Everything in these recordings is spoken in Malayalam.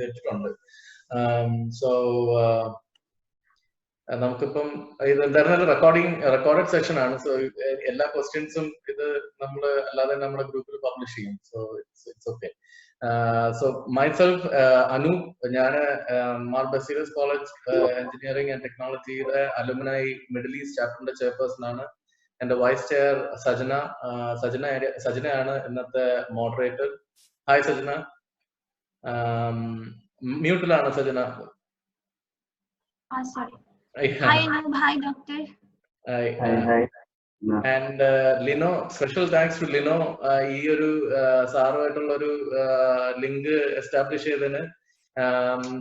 ഇതിട്ടുണ്ട്. So നമുക്കിപ്പം ഇത് എന്തായാലും റെക്കോർഡഡ് സെഷൻ ആണ്. സോ എല്ലാ ക്വസ്റ്റ്യൻസും ഇത് നമ്മൾ അല്ലാതെ നമ്മുടെ ഗ്രൂപ്പിൽ പബ്ലിഷ് ചെയ്യും. So it's okay. So myself, Anu, ഞാൻ Mar Baselios college engineering and ടെക്നോളജിയുടെ അലുമിനി മിഡിൽ ഈസ്റ്റ് ചാപ്റ്ററിന്റെ ചെയർപേഴ്സൺ ആണ്. എന്റെ വൈസ് ചെയർ സജനയാണ് ഇന്നത്തെ മോഡറേറ്റർ. ഹായ് സജന. മ്യൂട്ടിലാണ് Sajana. Sorry. Hi Anu, hi doctor. Hi. And Lino, special thanks to Lino. ഈ ഒരു സാറുമായിട്ടുള്ള ഒരു ലിങ്ക് എസ്റ്റാബ്ലിഷ് ചെയ്തതിന്.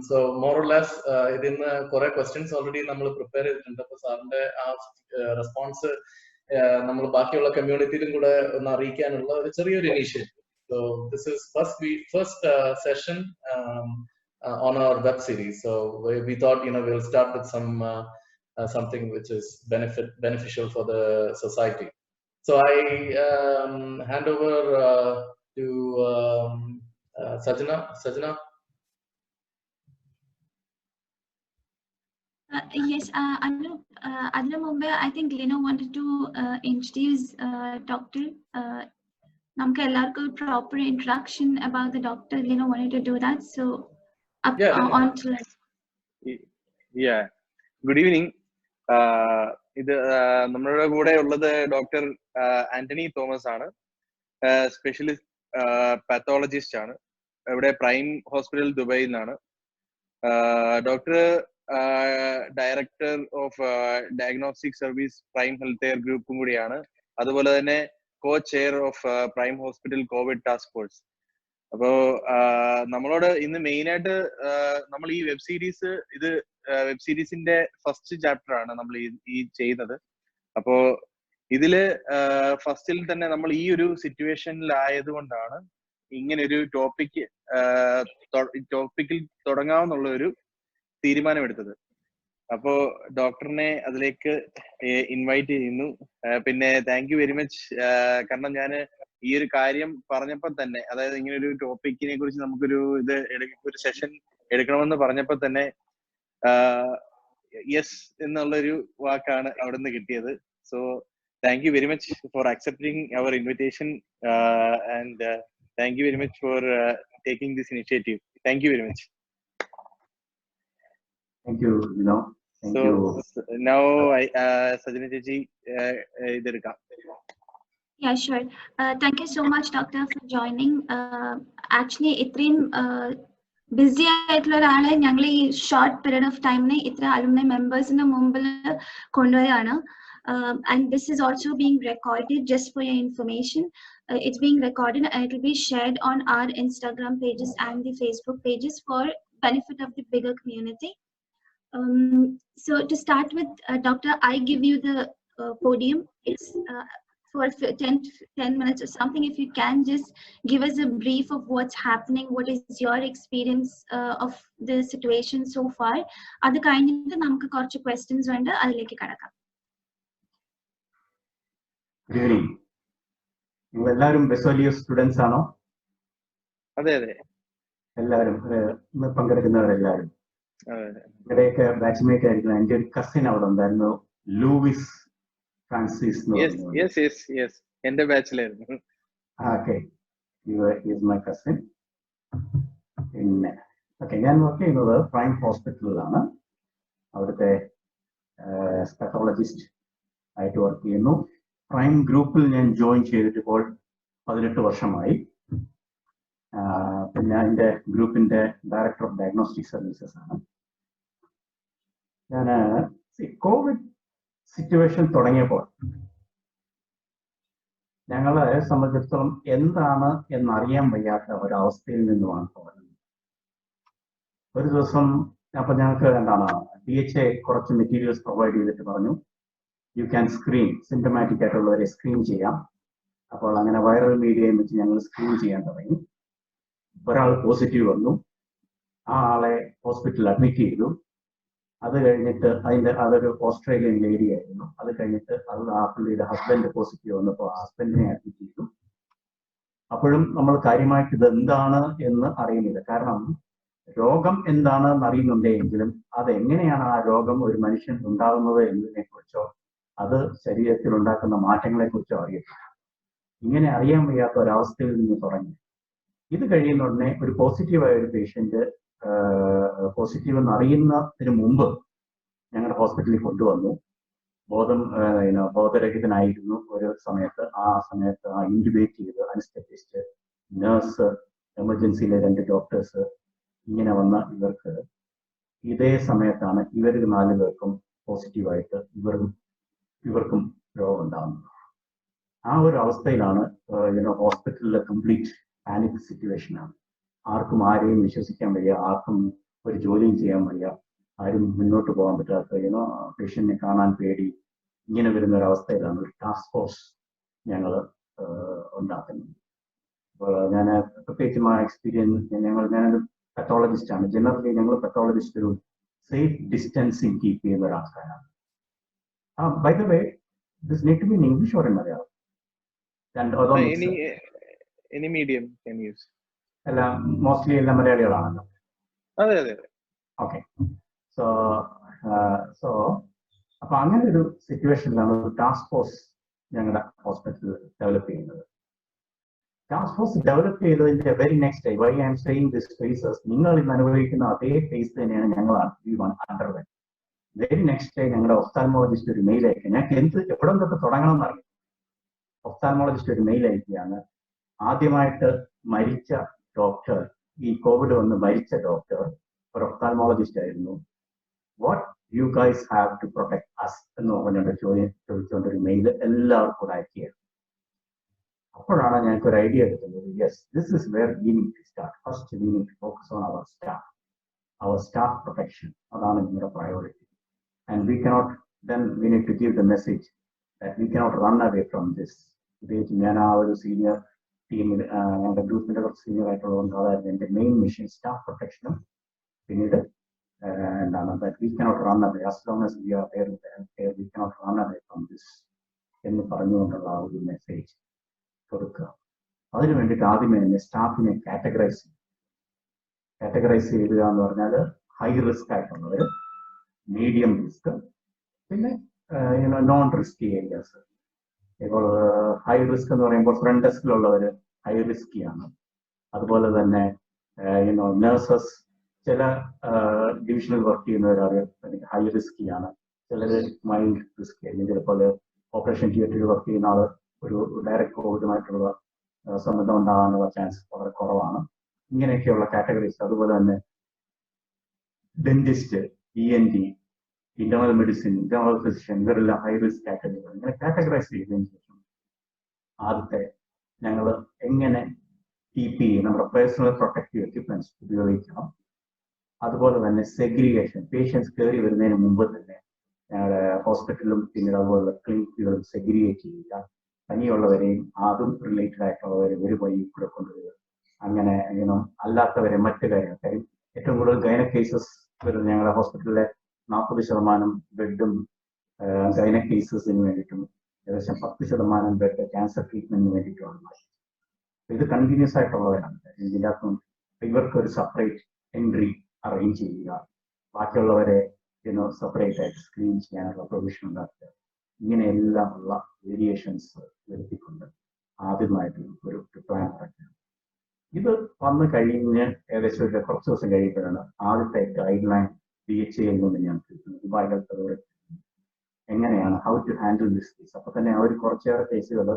സോ മോർ ഓർ ലെസ് ഇതിന്ന് കുറെ ക്വസ്റ്റ്യൻസ് ഓൾറെഡി നമ്മൾ പ്രിപ്പയർ ചെയ്തിട്ടുണ്ട്. അപ്പൊ സാറിന്റെ ആ റെസ്പോൺസ് നമ്മൾ ബാക്കിയുള്ള കമ്മ്യൂണിറ്റിയിലും കൂടെ ഒന്ന് അറിയിക്കാനുള്ള ഒരു ചെറിയൊരു initiative. So this is first session on our web series. So we thought, we'll start with something which is beneficial for the society. So I hand over to Sajana. Yes, Adla Mumbai, I think Lino wanted to introduce Dr. Namka Ellarku proper introduction about the doctor. Lino wanted to do that. So on to Yeah. Good evening. ഇത് നമ്മുടെ കൂടെ ഉള്ളത് ഡോക്ടർ ആന്റണി തോമസ് ആണ്. സ്പെഷ്യലിസ്റ്റ് പാത്തോളജിസ്റ്റ് ആണ്. ഇവിടെ പ്രൈം ഹോസ്പിറ്റൽ ദുബൈയിൽ നിന്നാണ്. Doctor director of diagnostic service prime health care ഗ്രൂപ്പും കൂടിയാണ്. അതുപോലെ തന്നെ കോ chair of prime hospital Covid task force. അപ്പോ നമ്മളോട് ഇന്ന് മെയിൻ ആയിട്ട് നമ്മൾ ഈ വെബ് സീരീസിന്റെ ഫസ്റ്റ് ചാപ്റ്റർ ആണ് നമ്മൾ ഈ ചെയ്യുന്നത്. അപ്പോ ഇതില് ഫസ്റ്റിൽ തന്നെ നമ്മൾ ഈ ഒരു സിറ്റുവേഷനിലായത് കൊണ്ടാണ് ഇങ്ങനെ ഒരു ടോപ്പിക്കിൽ തുടങ്ങാമെന്നുള്ള ഒരു തീരുമാനമെടുത്തത്. അപ്പോ ഡോക്ടറിനെ അതിലേക്ക് ഇൻവൈറ്റ് ചെയ്യുന്നു. പിന്നെ താങ്ക് യു വെരി മച്ച്. കാരണം ഞാൻ ഈ ഒരു കാര്യം പറഞ്ഞപ്പോൾ തന്നെ, അതായത് ഇങ്ങനെ ഒരു ടോപ്പിക്കിനെ കുറിച്ച് നമുക്കൊരു ഒരു സെഷൻ എടുക്കണമെന്ന് പറഞ്ഞപ്പോൾ തന്നെ യെസ് എന്നുള്ളൊരു വാക്കാണ് അവിടെ നിന്ന് കിട്ടിയത്. So thank you very much for accepting our invitation and thank you very much for taking this initiative. Thank you very much. Thank you, Thank you. Now Sajana Chechi idirkam. Yeah, sure. Thank you so much, Doctor, for joining. Actually, itrem busy ആയിട്ടുള്ള ഒരാളെ ഞങ്ങൾ ഈ ഷോർട്ട് പീരീഡ് ഓഫ് ടൈമിന് ഇത്ര അലുമിനി മെമ്പേഴ്സിന് മുമ്പിൽ കൊണ്ടുവരികയാണ്. And this is also being recorded, just for your information. It's being recorded and it will be shared on our Instagram pages and the Facebook pages for benefit of the bigger community. So to start with, Doctor, I give you the podium. It's for 10 minutes or something. If you can just give us a brief of what's happening, what is your experience of the situation so far. Adu kayinittu namukku korchu questions undu, adilekku kadakam. Good evening. നിങ്ങൾ എല്ലാവരും ബെസോലിയോസ് സ്റ്റുഡൻസ് ആണോ? അതെ. എല്ലാവരും പങ്കെടുക്കുന്നവരെല്ലാവരും ഇവിടെയൊക്കെ ബാച്ച്മേറ്റ് ആയിരിക്കണം. എൻ്റെ ഒരു കസിൻ അവിടെ ഉണ്ടായിരുന്നു, ലൂയിസ് ഫ്രാൻസിസ്. എന്റെ ബാച്ചിലായിരുന്നു. Okay, is my cousin. പിന്നെ ഞാൻ വർക്ക് ചെയ്യുന്നത് പ്രൈം ഹോസ്പിറ്റലിലാണ്. അവിടുത്തെ പാത്തോളജിസ്റ്റ് ആയിട്ട് വർക്ക് ചെയ്യുന്നു. പ്രൈം ഗ്രൂപ്പിൽ ഞാൻ ജോയിൻ ചെയ്തിട്ട് ഇപ്പോൾ 18 വർഷമായി. പിന്നെ എൻ്റെ ഗ്രൂപ്പിന്റെ ഡയറക്ടർ ഓഫ് ഡയഗ്നോസ്റ്റിക് സർവീസസ് ആണ്. ഞാൻ കോവിഡ് സിറ്റുവേഷൻ തുടങ്ങിയപ്പോൾ ഞങ്ങളെ സംബന്ധിച്ചിടത്തോളം എന്താണ് എന്നറിയാൻ വയ്യാത്ത ഒരവസ്ഥയിൽ നിന്നുമാണ് തുടങ്ങുന്നത്. ഒരു ദിവസം അപ്പൊ ഞങ്ങൾക്ക് എന്താണ് DHA കുറച്ച് മെറ്റീരിയൽസ് പ്രൊവൈഡ് ചെയ്തിട്ട് പറഞ്ഞു, യു ക്യാൻ സ്ക്രീൻ, സിംറ്റമാറ്റിക് ആയിട്ടുള്ളവരെ സ്ക്രീൻ ചെയ്യാം. അപ്പോൾ അങ്ങനെ വൈറൽ മീഡിയയും വെച്ച് ഞങ്ങൾ സ്ക്രീൻ ചെയ്യാൻ തുടങ്ങി. ഒരാൾ പോസിറ്റീവ് വന്നു, ആ ആളെ ഹോസ്പിറ്റലിൽ അഡ്മിറ്റ് ചെയ്തു. അത് കഴിഞ്ഞിട്ട് അതൊരു ഓസ്ട്രേലിയൻ ലേഡി ആയിരുന്നു. അത് കഴിഞ്ഞിട്ട് ആ പുള്ളിയുടെ ഹസ്ബൻഡ് പോസിറ്റീവ് വന്നപ്പോൾ ഹസ്ബൻഡിനെ അഡ്മിറ്റ് ചെയ്തു. അപ്പോഴും നമ്മൾ കാര്യമായിട്ട് ഇത് എന്താണ് എന്ന് അറിയുന്നില്ല. കാരണം രോഗം എന്താണെന്ന് അറിയുന്നുണ്ടെങ്കിലും അതെങ്ങനെയാണ് ആ രോഗം ഒരു മനുഷ്യൻ ഉണ്ടാകുന്നത് എന്നതിനെ കുറിച്ചോ അത് ശരീരത്തിൽ ഉണ്ടാക്കുന്ന മാറ്റങ്ങളെ കുറിച്ചോ അറിയത്തില്ല. ഇങ്ങനെ അറിയാൻ വയ്യാത്ത ഒരവസ്ഥയിൽ നിന്ന് തുടങ്ങി ഇത് കഴിയുന്ന ഉടനെ ഒരു പോസിറ്റീവായ ഒരു പേഷ്യന്റ് പോസിറ്റീവ് എന്ന് അറിയുന്നതിന് മുമ്പ് ഞങ്ങളുടെ ഹോസ്പിറ്റലിൽ കൊണ്ടുവന്നു. ബോധരഹിതനായിരുന്നു ഒരു സമയത്ത്. ആ സമയത്ത് ഇൻക്യുബേറ്റ് ചെയ്ത് അനസ്തെറ്റിസ്റ്റ്, നഴ്സ്, എമർജൻസിയിലെ 2 ഡോക്ടേഴ്സ് ഇങ്ങനെ വന്ന ഇവർക്ക് ഇതേ സമയത്താണ് ഇവർ 4 പേർക്കും പോസിറ്റീവായിട്ട് ഇവർക്കും രോഗം ഉണ്ടാകുന്നത്. ആ ഒരു അവസ്ഥയിലാണ് ഹോസ്പിറ്റലിലെ കംപ്ലീറ്റ് പാനിക് സിറ്റുവേഷനാണ്. ആർക്കും ആരെയും വിശ്വസിക്കാൻ വയ്യ, ആർക്കും ഒരു ജോലിയും ചെയ്യാൻ വയ്യ, ആരും മുന്നോട്ട് പോകാൻ പറ്റാത്ത പേഷ്യന്റിനെ കാണാൻ പേടി. ഇങ്ങനെ വരുന്ന ഒരു അവസ്ഥയിലാണ് ഒരു ടാസ്ക് ഫോഴ്സ് ഞങ്ങൾ ഉണ്ടാക്കുന്നത്. അപ്പോൾ ഞാൻ പ്രത്യേകിച്ച് എക്സ്പീരിയൻസ് ഞാനൊരു പത്തോളജിസ്റ്റാണ്. ജനറലി ഞങ്ങൾ പത്തോളജിസ്റ്റ് ഒരു സേഫ് ഡിസ്റ്റൻസിങ് കീപ്പ് ചെയ്യുന്ന ഒരു ആൾക്കാരാണ്. By the way, this need to be in English or in Malayalam? Any medium can use. എല്ലാം മോസ്റ്റ്ലി എല്ലാം മലയാളികളാണല്ലോ. അതെ അതെ. ഓക്കെ. സോ അപ്പൊ അങ്ങനെ ഒരു സിറ്റുവേഷനിലാണ് ഒരു ടാസ്ക് ഫോഴ്സ് ഞങ്ങളുടെ ഹോസ്പിറ്റലിൽ ഡെവലപ്പ് ചെയ്യുന്നത്. ടാസ്ക് ഫോഴ്സ് ഡെവലപ്പ് ചെയ്തതിന്റെ very next day, why I am saying this phases, നിങ്ങൾ ഇന്ന് അനുഭവിക്കുന്ന അതേ ഫേസ് തന്നെയാണ് ഞങ്ങൾ അണ്ടർവെൻ. വെരി നെക്സ്റ്റ് ഡേ ഞങ്ങളുടെ ഒഫ്താൽമോളജിസ്റ്റ് ഒരു മെയിൽ അയക്കുക. ഞങ്ങൾക്ക് എവിടെ നിന്നൊക്കെ തുടങ്ങണം എന്നറിയാം. ഒഫ്താൽമോളജിസ്റ്റ് ഒരു മെയിൽ അയക്കുകയാണ്. ആദ്യമായിട്ട് മരിച്ച ഡോക്ടർ, ഈ കോവിഡ് വന്ന് മരിച്ച ഡോക്ടർ ഒരു ഒഫ്താൽമോളജിസ്റ്റ് ആയിരുന്നു. What you guys have to protect us എന്ന് പറഞ്ഞുകൊണ്ട് ചോദിച്ചുകൊണ്ടൊരു മെയിൽ എല്ലാവർക്കും കൂടെ അയക്കുകയാണ്. അപ്പോഴാണ് ഞങ്ങൾക്ക് ഒരു ഐഡിയ കിട്ടുന്നത്. Yes, this is where we need to start. First we need to focus on our staff protection. അതാണ് നിങ്ങളുടെ priority. And we cannot then we need to give the message that we cannot run away from this. പ്രത്യേകിച്ച് ഞാൻ ആ ഒരു സീനിയർ ടീമിൽ ഞങ്ങളുടെ ഗ്രൂപ്പിന്റെ കുറച്ച് സീനിയർ ആയിട്ടുള്ളതുകൊണ്ട് അതായിരുന്നു എൻ്റെ മെയിൻ മിഷൻ, സ്റ്റാഫ് പ്രൊട്ടക്ഷനും. പിന്നീട് എന്താണ് that we cannot run away as long as we are there with health care, we cannot run away from this എന്ന് പറഞ്ഞുകൊണ്ടുള്ള ആ ഒരു മെസ്സേജ് കൊടുക്കുക. അതിനു വേണ്ടിയിട്ട് ആദ്യമേ തന്നെ സ്റ്റാഫിനെ കാറ്റഗറൈസ് ചെയ്യുക എന്ന് പറഞ്ഞാൽ ഹൈ റിസ്ക് ആയിട്ടുള്ളവർ, മീഡിയം റിസ്ക്, പിന്നെ നോൺ റിസ്കി ഏരിയാസ്. ഇപ്പോൾ ഹൈ റിസ്ക് എന്ന് പറയുമ്പോൾ ഫ്രണ്ട് ഡെസ്കിലുള്ളവർ ഹൈ റിസ്കിയാണ്. അതുപോലെ തന്നെ നഴ്സസ്, ചില ഡിവിഷനിൽ വർക്ക് ചെയ്യുന്നവർ ഹൈ റിസ്കിയാണ്. ചിലർ മൈൽഡ് റിസ്കി ആയിരിക്കും. ചിലപ്പോൾ ഓപ്പറേഷൻ തിയേറ്ററിൽ വർക്ക് ചെയ്യുന്ന ആൾ ഒരു ഡയറക്റ്റ് കോവിഡുമായിട്ടുള്ള സംബന്ധം ഉണ്ടാകാനുള്ള ചാൻസ് വളരെ കുറവാണ്. ഇങ്ങനെയൊക്കെയുള്ള കാറ്റഗറീസ്. അതുപോലെ തന്നെ dentist, ENT, internal medicine, internal physician, ഇവരെല്ലാം ഹൈ റിസ്ക് കാറ്റഗറി. ഇങ്ങനെ കാറ്റഗറൈസ് ചെയ്തതിനു ശേഷം ആദ്യത്തെ ഞങ്ങൾ എങ്ങനെ PPE, നമ്മുടെ പേഴ്സണൽ പ്രൊട്ടക്റ്റീവ് എക്യുപ്മെന്റ്സ് ഉപയോഗിക്കണം. അതുപോലെ തന്നെ സെഗ്രിഗേഷൻ, പേഷ്യൻസ് കയറി വരുന്നതിന് മുമ്പ് തന്നെ ഞങ്ങളുടെ ഹോസ്പിറ്റലും പിന്നീട് അതുപോലുള്ള ക്ലിനിക്കുകളും സെഗ്രിഗേറ്റ് ചെയ്യുക. പനിയുള്ളവരെയും അതും റിലേറ്റഡ് ആയിട്ടുള്ളവരെ ഒരു വഴി കൂടെ കൊണ്ടുവരിക. അങ്ങനെ അല്ലാത്തവരെ മറ്റു കാര്യം ഏറ്റവും കൂടുതൽ ഗൈന കേസസ് വരുന്നത് ഞങ്ങളുടെ ഹോസ്പിറ്റലിലെ 40% ബെഡും ഗൈന കേസസിന് വേണ്ടിയിട്ടും ഏകദേശം 10% ബെഡ് ക്യാൻസർ ട്രീറ്റ്മെന്റിന് വേണ്ടിയിട്ടുമാണ്. ഇത് കണ്ടിന്യൂസ് ആയിട്ടുള്ളവരാണ്. ഇതിനകത്തും ഇവർക്ക് ഒരു സെപ്പറേറ്റ് എൻട്രി അറേഞ്ച് ചെയ്യുക, ബാക്കിയുള്ളവരെ സെപ്പറേറ്റ് ആയിട്ട് സ്ക്രീൻ ചെയ്യാനുള്ള പ്രൊവിഷൻ ഉണ്ടാക്കുക. ഇങ്ങനെയെല്ലാം ഉള്ള വേരിയേഷൻസ് വരുത്തിക്കൊണ്ട് ആദ്യമായിട്ട് ഒരു പ്ലാൻ ഉണ്ടാക്കുക. ഇത് വന്നു കഴിഞ്ഞ് ഏകദേശം കുറച്ച് ദിവസം കഴിയുമ്പോഴാണ് ആദ്യത്തെ ഗൈഡ് ലൈൻ DHAയിൽ നിന്ന് ഞാൻ ദുബായ് ഹെൽത്ത് അതോറിറ്റി എങ്ങനെയാണ് how to handle this case. അപ്പൊ തന്നെ അവർ കുറച്ചേറെ കേസുകൾ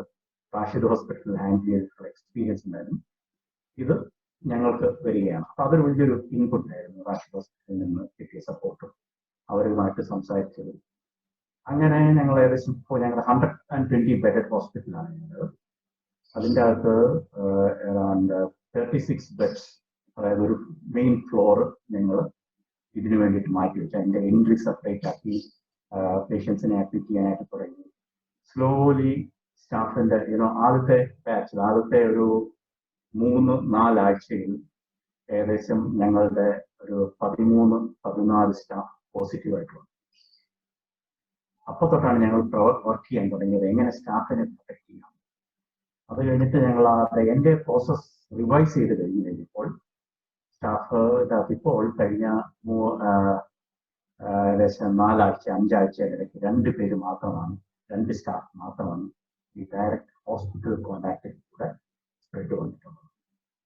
റാഷിദ് ഹോസ്പിറ്റലിൽ ഹാൻഡിൽ ചെയ്തിട്ടുള്ള എക്സ്പീരിയൻസ് ഉണ്ടായിരുന്നു. ഇത് ഞങ്ങൾക്ക് വരികയാണ്. അപ്പൊ അതൊരു വലിയൊരു ഇൻപുട്ട് ആയിരുന്നു. റാഷിദ് ഹോസ്പിറ്റലിൽ നിന്ന് കിട്ടിയ സപ്പോർട്ടും അവരുമായിട്ട് സംസാരിച്ചതും. അങ്ങനെ ഞങ്ങൾ ഏകദേശം ഇപ്പോൾ ഞങ്ങളുടെ 120 ബെഡഡ് ഹോസ്പിറ്റലാണ് ഞങ്ങൾ. അതിൻ്റെ അകത്ത് അറൗണ്ട് 36 ബെഡ്സ്, അതായത് ഒരു മെയിൻ ഫ്ലോർ ഞങ്ങൾ ഇതിനു വേണ്ടിയിട്ട് മാറ്റി വെച്ചു. അതിൻ്റെ എൻട്രി സെപ്പറേറ്റ് ആക്കി പേഷ്യൻസിനെ അഡ്മിറ്റ് ചെയ്യാനായിട്ട് തുടങ്ങി. സ്ലോലി സ്റ്റാഫിൻ്റെ ആദ്യത്തെ ബാച്ചിൽ ആദ്യത്തെ ഒരു 3-4 ആഴ്ചയിൽ ഏകദേശം ഞങ്ങളുടെ ഒരു 13-14 സ്റ്റാഫ് പോസിറ്റീവായിട്ടുള്ളത്. അപ്പൊ തൊട്ടാണ് ഞങ്ങൾ വർക്ക് ചെയ്യാൻ തുടങ്ങിയത്, എങ്ങനെ സ്റ്റാഫിനെ പ്രൊട്ടക്ട് ചെയ്യാം. അത് കഴിഞ്ഞിട്ട് ഞങ്ങൾ എൻ്റെ പ്രോസസ് റിവൈസ് ചെയ്ത് കഴിഞ്ഞപ്പോൾ സ്റ്റാഫ് ഇപ്പോൾ കഴിഞ്ഞ ഏകദേശം 4 ആഴ്ച 5 ആഴ്ചയിലിടയ്ക്ക് 2 പേര് മാത്രമാണ്, 2 സ്റ്റാഫ് മാത്രമാണ് ഈ ഡയറക്റ്റ് ഹോസ്പിറ്റൽ കോൺടാക്റ്റിൽ കൂടെ സ്പ്രെഡ് വന്നിട്ടുള്ളത്.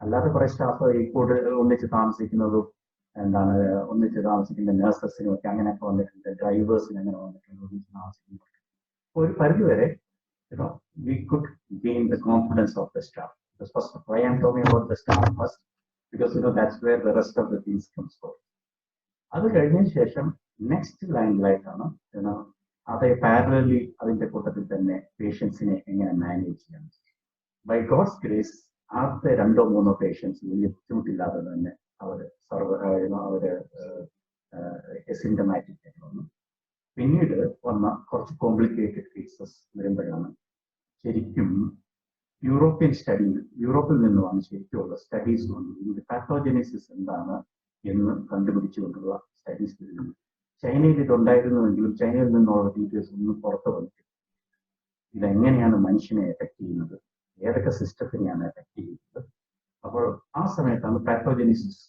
അല്ലാതെ കുറെ സ്റ്റാഫ് ഈ കൂടെ ഒന്നിച്ച് താമസിക്കുന്നതും എന്താണ് ഒന്നിച്ച് താമസിക്കുന്ന നഴ്സസിനും ഒക്കെ അങ്ങനെയൊക്കെ വന്നിട്ടുണ്ട്, ഡ്രൈവേഴ്സിന് അങ്ങനെ വന്നിട്ടുണ്ട്, ഒന്നിച്ച് താമസിക്കുന്നുണ്ട്. ഒരു പരിധിവരെ we could gain the confidence of the staff. Because first of all, I am talking about the staff first, because that's where the rest of the things comes from. അത് കഴിഞ്ഞതിന് ശേഷം നെക്സ്റ്റ് ലൈനിലായിട്ടാണ് അതേ പാരലി അതിന്റെ കൂട്ടത്തിൽ തന്നെ പേഷ്യൻസിനെ എങ്ങനെ മാനേജ് ചെയ്യാം. ബൈ ഗോഡ്സ് ഗ്രേസ് ആദ്യത്തെ 2-3 പേഷ്യൻസ് വലിയ ബുദ്ധിമുട്ടില്ലാതെ തന്നെ അവര് സിംറ്റമാറ്റിക് ആയിട്ട് വന്നു. പിന്നീട് വന്ന കുറച്ച് കോംപ്ലിക്കേറ്റഡ് കേസസ് വരുമ്പോഴാണ് ശരിക്കും യൂറോപ്പിൽ നിന്നുമാണ് ശരിക്കുള്ള സ്റ്റഡീസ് വന്നത്. പാത്തോജനസിസ് എന്താണ് എന്ന് കണ്ടുപിടിച്ചുകൊണ്ടുള്ള സ്റ്റഡീസ് വരുന്നുണ്ട്. ചൈനയിൽ ഇതുണ്ടായിരുന്നുവെങ്കിലും ചൈനയിൽ നിന്നുള്ള ഡീറ്റെയിൽസ് ഒന്നും പുറത്തു വന്നിട്ടില്ല. ഇതെങ്ങനെയാണ് മനുഷ്യനെ എഫക്ട് ചെയ്യുന്നത്, ഏതൊക്കെ സിസ്റ്റത്തിനെയാണ് എഫക്ട് ചെയ്യുന്നത്. അപ്പോൾ ആ സമയത്താണ് പാത്തോജനസിസ്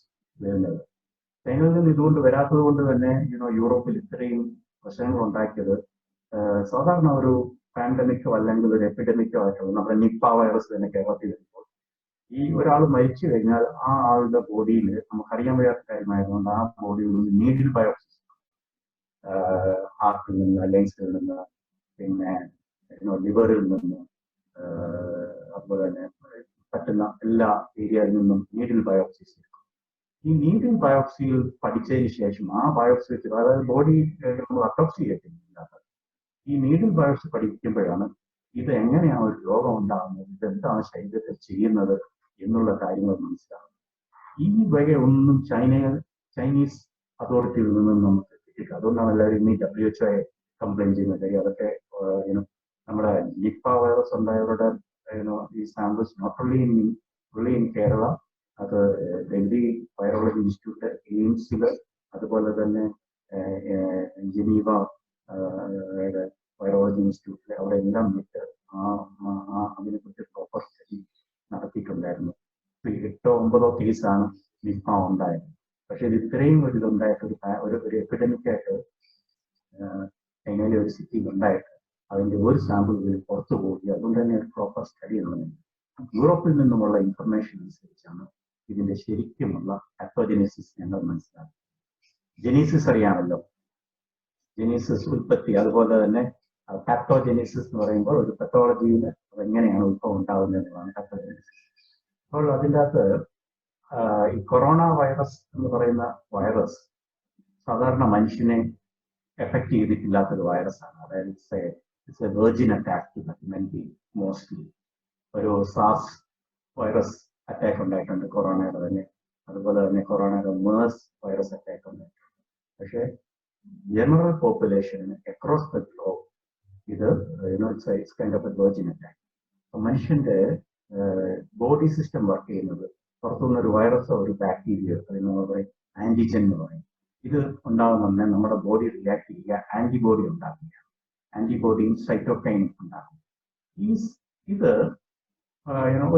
വരുന്നത്. ചൈനയിൽ നിന്ന് ഇതുകൊണ്ട് വരാത്തത് കൊണ്ട് തന്നെ യൂറോപ്പിൽ ഇത്രയും പ്രശ്നങ്ങൾ ഉണ്ടാക്കിയത് സാധാരണ ഒരു പാൻഡമിക്കോ അല്ലെങ്കിൽ ഒരു എപ്പിഡമിക്കോ ആയിട്ടുള്ള നമ്മുടെ നിപ്പ വൈറസ് തന്നെ കേരളത്തിൽ വരുമ്പോൾ ഈ ഒരാൾ മരിച്ചു കഴിഞ്ഞാൽ ആ ആളുടെ ബോഡിയിൽ നമുക്കറിയാൻ വയ്യാത്ത കാര്യമായതുകൊണ്ട് ആ ബോഡിയിൽ നിന്ന് നീഡിൽ ബയോപ്സിസ് ഹാർട്ടിൽ നിന്ന്, ലങ്സിൽ നിന്ന്, പിന്നെ ലിവറിൽ നിന്ന്, അതുപോലെ തന്നെ പറ്റുന്ന എല്ലാ ഏരിയയിൽ നിന്നും നീഡിൽ ബയോപ്സിസ് എടുക്കും. ഈ നീഡിൽ ബയോപ്സിയിൽ പഠിച്ചതിന് ശേഷം ആ ബയോപ്സി വെച്ച്, അതായത് ബോഡി നമ്മൾ അട്ടോപ്സി ചെയ്തിട്ടില്ല, ഈ നീഡിൽ ബയോപ്സി പഠിക്കുമ്പോഴാണ് ഇത് എങ്ങനെയാണ് ഒരു രോഗം ഉണ്ടാകുന്നത്, ഇതെന്താണ് ശരീരത്തിൽ ചെയ്യുന്നത് എന്നുള്ള കാര്യങ്ങൾ മനസ്സിലാകുന്നത്. ഈ വക ഒന്നും ചൈനീസ് അതോറിറ്റിയിൽ നിന്നും നമുക്ക് കിട്ടിയിട്ടില്ല. അതുകൊണ്ടാണ് എല്ലാവരും ഈ WHO കംപ്ലൈന്റ് ചെയ്യുന്നത്. അതൊക്കെ നമ്മുടെ നിപ്പ വൈറസ് ഉണ്ടായവരുടെ ഈ samples not only in Kerala, അത് ഡൽഹി വൈറോളജി ഇൻസ്റ്റിറ്റ്യൂട്ട്, എയിംസില്, അതുപോലെ തന്നെ ജനീവ വൈറോളജി ഇൻസ്റ്റിറ്റ്യൂട്ടിൽ അവിടെ എല്ലാം വിട്ട് അതിനെക്കുറിച്ച് പ്രോപ്പർ സ്റ്റഡി നടത്തിയിട്ടുണ്ടായിരുന്നു. 8-9 കേസാണ് നിപ്പ ഉണ്ടായത്. പക്ഷെ ഇത് ഇത്രയും ഒരു ഇതുണ്ടായിട്ട് ഒരു എപ്പിഡമിക് ആയിട്ട് ചൈനയിലെ ഒരു സിറ്റിയിൽ ഉണ്ടായിട്ട് അതിന്റെ ഒരു സാമ്പിൾ പുറത്തു പോയി. അതുകൊണ്ട് തന്നെ ഒരു പ്രോപ്പർ സ്റ്റഡി നടന്നില്ല. യൂറോപ്പിൽ നിന്നുമുള്ള ഇൻഫർമേഷൻ അനുസരിച്ചാണ് ഇതിന്റെ ശരിക്കുമുള്ള പാത്തോജനസിസ് ഞങ്ങൾ മനസ്സിലാക്കുന്നത്. ജനീസിസ് അറിയാമല്ലോ, ജനീസിസ് ഉൽപ്പത്തി, അതുപോലെ തന്നെ പാത്തോജനസിസ് എന്ന് പറയുമ്പോൾ ഒരു പത്തോളജിയിൽ അതെങ്ങനെയാണ് ഉത്ഭവം ഉണ്ടാകുന്നതാണ് പാത്തോജനസിസ്. അപ്പോൾ അതിൻ്റെ അകത്ത് ഈ കൊറോണ വൈറസ് എന്ന് പറയുന്ന വൈറസ് സാധാരണ മനുഷ്യനെ എഫക്ട് ചെയ്തിട്ടില്ലാത്തൊരു വൈറസാണ്. അതായത് it's a virgin attack to humanity mostly. ഒരു സാസ് വൈറസ് അറ്റാക്ക് ഉണ്ടായിട്ടുണ്ട് കൊറോണയുടെ തന്നെ, അതുപോലെ തന്നെ കൊറോണയുടെ മേഴ്സ് വൈറസ് അറ്റാക്ക് ഉണ്ടായിട്ടുണ്ട്. പക്ഷേ general population across the globe ഇത് it's kind of A virgin attack. മനുഷ്യന്റെ ബോഡി സിസ്റ്റം വർക്ക് ചെയ്യുന്നത് പുറത്തുനിന്നൊരു വൈറസോ ഒരു ബാക്ടീരിയോ, അതിന് പറയും ആന്റിജൻ എന്ന് പറയും, ഇത് ഉണ്ടാകുന്ന നമ്മുടെ ബോഡി റിയാക്ട് ചെയ്യുക, ആന്റിബോഡി ഉണ്ടാക്കുക, ആന്റിബോഡിയും സൈറ്റോകൈനും ഉണ്ടാക്കും. ഇത്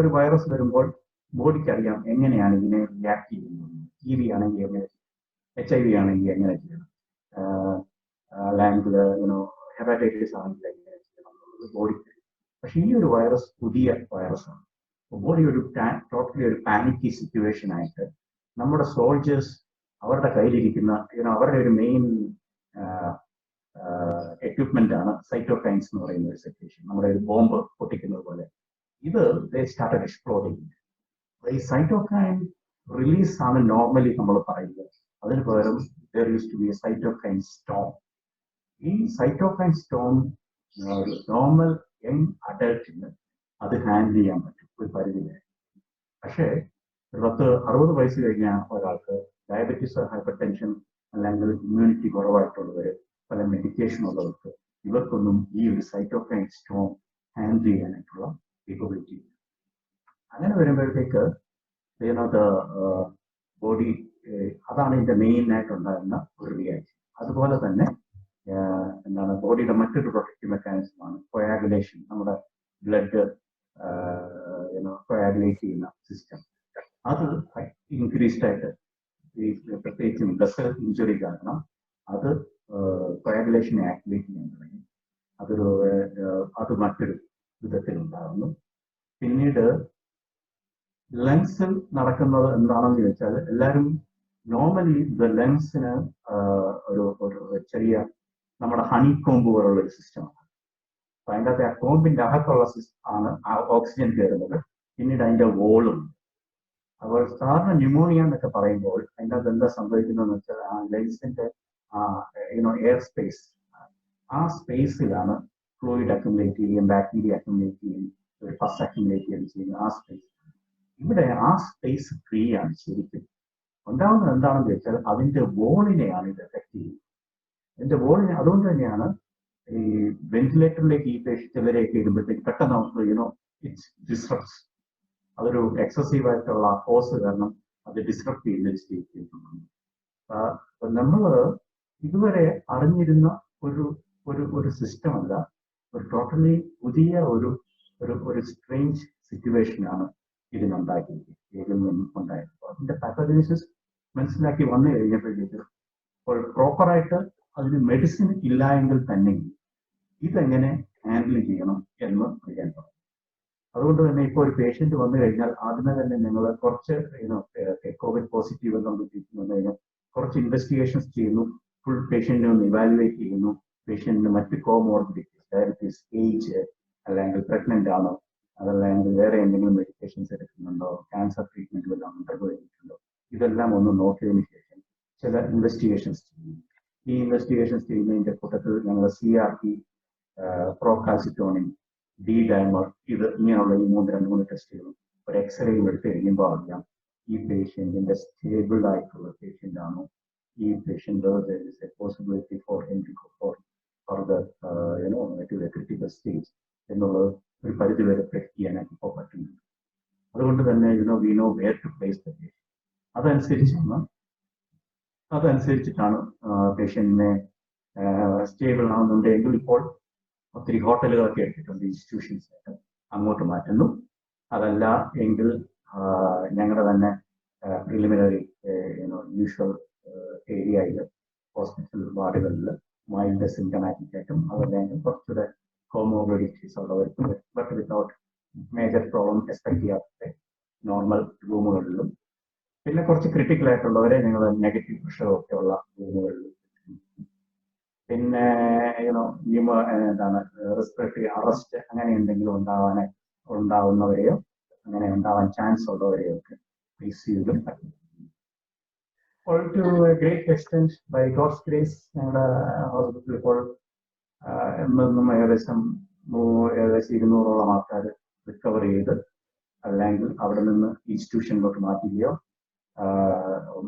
ഒരു വൈറസ് വരുമ്പോൾ ബോഡിക്ക് അറിയാം എങ്ങനെയാണ് ഇതിനെ റിയാക്ട് ചെയ്യുന്നത്. TB ആണെങ്കിൽ എങ്ങനെ, HIV ആണെങ്കിൽ എങ്ങനെ ചെയ്യണം, ലാംഗില് ഹെപ്പറ്റൈറ്റിസ് ആണെങ്കിൽ എങ്ങനെ ചെയ്യണം എന്നുള്ളത് ബോഡിക്ക്. പക്ഷെ ഈ ഒരു വൈറസ് പുതിയ വൈറസാണ്. ബോഡി ഒരു ടോട്ടലി ഒരു പാനിക്കി സിറ്റുവേഷൻ ആയിട്ട് നമ്മുടെ സോൾജേഴ്സ് അവരുടെ കയ്യിലിരിക്കുന്ന അവരുടെ ഒരു മെയിൻ എക്വിപ്മെന്റ് ആണ് സൈറ്റോകൈൻസ് എന്ന് പറയുന്ന ഒരു സിറ്റുവേഷൻ. നമ്മുടെ ഒരു ബോംബ് പൊട്ടിക്കുന്നത് പോലെ ഇത് സ്റ്റാർട്ടഡ് എക്സ്പ്ലോഡിങ്. ഈ സൈറ്റോകൈൻ റിലീസ് ആണ് നോർമലി നമ്മൾ പറയുന്നത്. അതിന് പകരം there used to be a cytokine storm. ഈ സൈറ്റോകൈൻ സ്റ്റോം നോർമൽ യങ് അഡൽട്ടിന് അത് ഹാൻഡിൽ ചെയ്യാൻ പറ്റും ഒരു പരിധി വരെ. പക്ഷേ 60 വയസ്സ് കഴിഞ്ഞ ഒരാൾക്ക് ഡയബറ്റീസ്, ഹൈപ്പർ ടെൻഷൻ അല്ലെങ്കിൽ ഇമ്മ്യൂണിറ്റി കുറവായിട്ടുള്ളവർ, പല മെഡിക്കേഷൻ ഉള്ളവർക്ക്, ഇവർക്കൊന്നും ഈ ഒരു സൈറ്റോകൈൻ സ്റ്റോം ഹാൻഡിൽ ചെയ്യാനായിട്ടുള്ള കേപ്പബിലിറ്റി. അങ്ങനെ വരുമ്പോഴത്തേക്ക് ബോഡി അതാണ് ഇതിന്റെ മെയിൻ ആയിട്ടുണ്ടാകുന്ന ഒരു റിയാക്ഷൻ. അതുപോലെ തന്നെ ബോഡിയുടെ മറ്റൊരു പ്രൊട്ടക്റ്റീവ് മെക്കാനിസമാണ് കൊയാഗുലേഷൻ. നമ്മുടെ ബ്ലഡ് കൊയാഗുലേറ്റ് ചെയ്യുന്ന സിസ്റ്റം, അത് ഇൻക്രീസ്ഡ് ആയിട്ട് ഈ പ്രത്യേകിച്ചും വെസൽ ഇഞ്ചുറി കാരണം അത് കോയാഗുലേഷനെ ആക്ടിവേറ്റ് ചെയ്യാൻ തുടങ്ങി. അത് മറ്റൊരു വിധത്തിൽ ഉണ്ടാകുന്നു. പിന്നീട് ലങ്സിൽ നടക്കുന്നത് എന്താണെന്ന് ചോദിച്ചാൽ എല്ലാവരും നോർമലി ലങ്സിന് ഒരു ചെറിയ നമ്മുടെ ഹണി കോമ്പ് പോലുള്ള ഒരു സിസ്റ്റമാണ്. അപ്പൊ അതിൻ്റെ അകത്ത് ആ കോമ്പിന്റെ അകത്തുള്ള ആണ് ആ ഓക്സിജൻ കയറുന്നത്. പിന്നീട് അതിന്റെ വോളും. അപ്പോൾ സാധാരണ ന്യൂമോണിയ എന്നൊക്കെ പറയുമ്പോൾ അതിൻ്റെ അകത്ത് എന്താ സംഭവിക്കുന്നതെന്ന് വെച്ചാൽ ആ ലങ്സിന്റെ എയർ സ്പേസ്, ആ സ്പേസിലാണ് ഫ്ലൂയിഡ് അക്യുമുലേറ്റ് ചെയ്യുകയും ബാക്ടീരിയ അക്യുമുലേറ്റ് ചെയ്യുകയും ഒരു പസ് അക്യുമുലേറ്റ് ചെയ്യുകയും ചെയ്യുന്നത് ആ സ്പേസ്. ഇവിടെ ആ സ്പേസ് ഫ്രീ ആണ്. ശരിക്കും ഉണ്ടാകുന്നത് എന്താണെന്ന് വെച്ചാൽ അതിന്റെ വോളിനെയാണ് ഇത് എഫക്ട് ചെയ്യുന്നത്. അതിന്റെ വോളിനെ അതുകൊണ്ട് തന്നെയാണ് ഈ വെന്റിലേറ്ററിലേക്ക് ഈ ചിലരെയൊക്കെ ഇടുമ്പോഴത്തേക്ക് പെട്ടെന്ന് ഇറ്റ്സ് ഡിസ്റപ്റ്റ്സ്. അതൊരു എക്സസീവ് ആയിട്ടുള്ള ഫോഴ്സ് കാരണം അത് ഡിസ്റപ്റ്റ് ചെയ്യുന്ന സ്റ്റേറ്റ് ചെയ്യുന്നുണ്ട്. നമ്മൾ ഇതുവരെ അറിഞ്ഞിരുന്ന ഒരു സിസ്റ്റം അല്ല, ഒരു ടോട്ടലി പുതിയ ഒരു സ്ട്രേഞ്ച് സിറ്റുവേഷനാണ് ഇതിൽ നിന്നും ഉണ്ടായത്. അതിന്റെ പാത്തോജനസിസ് മനസ്സിലാക്കി വന്നു കഴിഞ്ഞപ്പോഴേക്ക് പ്രോപ്പറായിട്ട് അതിന് മെഡിസിൻ ഇല്ല എങ്കിൽ തന്നെ ഇതെങ്ങനെ ഹാൻഡിൽ ചെയ്യണം എന്ന് അറിയാൻ തുടങ്ങി. അതുകൊണ്ട് തന്നെ ഇപ്പോൾ ഒരു പേഷ്യന്റ് വന്നു കഴിഞ്ഞാൽ ആദ്യമേ തന്നെ ഞങ്ങൾ കുറച്ച് കോവിഡ് പോസിറ്റീവ് എന്നുള്ള വന്നു കഴിഞ്ഞാൽ കുറച്ച് ഇൻവെസ്റ്റിഗേഷൻസ് ചെയ്യുന്നു. ഫുൾ പേഷ്യന്റിനെ ഒന്ന് ഇവാലുവേറ്റ് ചെയ്യുന്നു. പേഷ്യന്റിന് മറ്റ് കോമോർബിഡിറ്റീസ്, ഡയബറ്റീസ്, ഏജ്, അല്ലെങ്കിൽ പ്രഗ്നന്റ് ആണോ, അതല്ലെങ്കിൽ വേറെ എന്തെങ്കിലും മെഡിക്കേഷൻസ് എടുക്കുന്നുണ്ടോ, ക്യാൻസർ ട്രീറ്റ്മെന്റ് വല്ലതും അണ്ടർഗോ ചെയ്തിട്ടുണ്ടോ, ഇതെല്ലാം ഒന്ന് നോക്കിയതിനു ശേഷം ചില ഇൻവെസ്റ്റിഗേഷൻസ് ചെയ്യും. ഈ ഇൻവെസ്റ്റിഗേഷൻസ് ചെയ്യുന്നതിന്റെ കൂട്ടത്തിൽ ഞങ്ങൾ CRP, പ്രോകാൽസിറ്റോണിൻ, ഡി ഡൈമർ, ഇത് ഇങ്ങനെയുള്ള ഈ 3 ടെസ്റ്റുകളും ഒരു എക്സ്റേയും എടുത്ത് കഴിയുമ്പോൾ അറിയാം ഈ പേഷ്യന്റിന്റെ സ്റ്റേബിൾ ആയിട്ടുള്ള പേഷ്യന്റ് ആണോ, ഈ patient possibility for further critical stage എന്നുള്ളത് ഒരു പരിധിവരെ പ്രഡിക്റ്റ് ചെയ്യാനായിട്ട് ഇപ്പോൾ പറ്റുന്നുണ്ട്. അതുകൊണ്ട് തന്നെ we know where to place the patient. അതനുസരിച്ചിട്ടാണ് പേഷ്യന്റിനെ സ്റ്റേബിൾ ആവുന്നുണ്ടെങ്കിൽ ഇപ്പോൾ ഒത്തിരി ഹോട്ടലുകളൊക്കെ എടുത്തിട്ടുണ്ട്, ഇൻസ്റ്റിറ്റ്യൂഷൻസ് ആയിട്ട് അങ്ങോട്ട് മാറ്റുന്നു. അതല്ല എങ്കിൽ ഞങ്ങളുടെ തന്നെ പ്രിലിമിനറി യൂഷ്വൽ ഏരിയയിൽ ഹോസ്പിറ്റൽ വാർഡുകളിൽ മൈൽഡ് സിംറ്റമാറ്റിക് ആയിട്ടും അതല്ലെങ്കിൽ കുറച്ചുകൂടെ കോമോർബിഡിറ്റീസ് ഉള്ളവർക്കും but without major problem expect ചെയ്യാത്ത നോർമൽ റൂമുകളിലും, പിന്നെ കുറച്ച് ക്രിട്ടിക്കൽ ആയിട്ടുള്ളവരെ ഞങ്ങൾ നെഗറ്റീവ് പ്രഷറും ഒക്കെ ഉള്ള റൂമുകളിലും, പിന്നെ എന്താണ് റെസ്പിറേറ്ററി അറസ്റ്റ് അങ്ങനെ എന്തെങ്കിലും ഉണ്ടാവുന്നവരെയോ അങ്ങനെ ഉണ്ടാവാൻ ചാൻസ് ഉള്ളവരെയോ ഒക്കെ ICUലും പറ്റും. To a great extent, by God's grace, ഞങ്ങളുടെ ഹോസ്പിറ്റലിൽ ഇപ്പോൾ ഏകദേശം 200ഓളം ആൾക്കാർ റിക്കവർ ചെയ്ത് അല്ലെങ്കിൽ അവിടെ നിന്ന് ഇൻസ്റ്റിറ്റ്യൂഷനിലോട്ട് മാറ്റുകയോ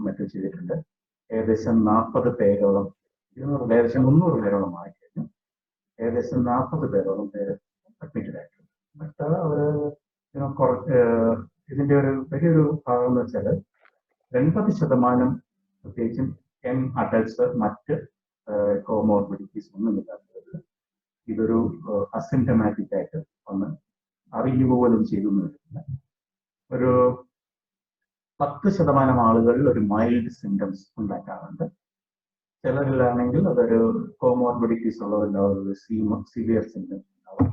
മറ്റോ ചെയ്തിട്ടുണ്ട്. ഏകദേശം 40 പേരോളം, ഏകദേശം 300 പേരോളം ആയിക്കഴിഞ്ഞു. ഏകദേശം 40 പേരോളം പേര് അഡ്മിറ്റഡ് ആയിട്ടുണ്ട്. ബട്ട് ഇതിന്റെ ഒരു വലിയൊരു ഭാഗം എന്ന് വെച്ചാൽ 80% പ്രത്യേകിച്ചും യങ് അഡൽട്സ് മറ്റ് കോമോർബിഡിറ്റീസ് ഒന്നും ഇല്ലാത്തത് ഇതൊരു അസിംറ്റമാറ്റിക് ആയിട്ട് ഒന്ന് അറിയുക പോലും ചെയ്യുന്നില്ല. ഒരു 10% ആളുകളിൽ ഒരു മൈൽഡ് സിംറ്റംസ് ഉണ്ടാക്കാറുണ്ട്. ചിലരിലാണെങ്കിൽ അതൊരു കോമോർബിഡിറ്റീസ് ഉള്ളവരുടെ ഒരു സിവിയർ സിംറ്റംസ് ഉണ്ടാവും.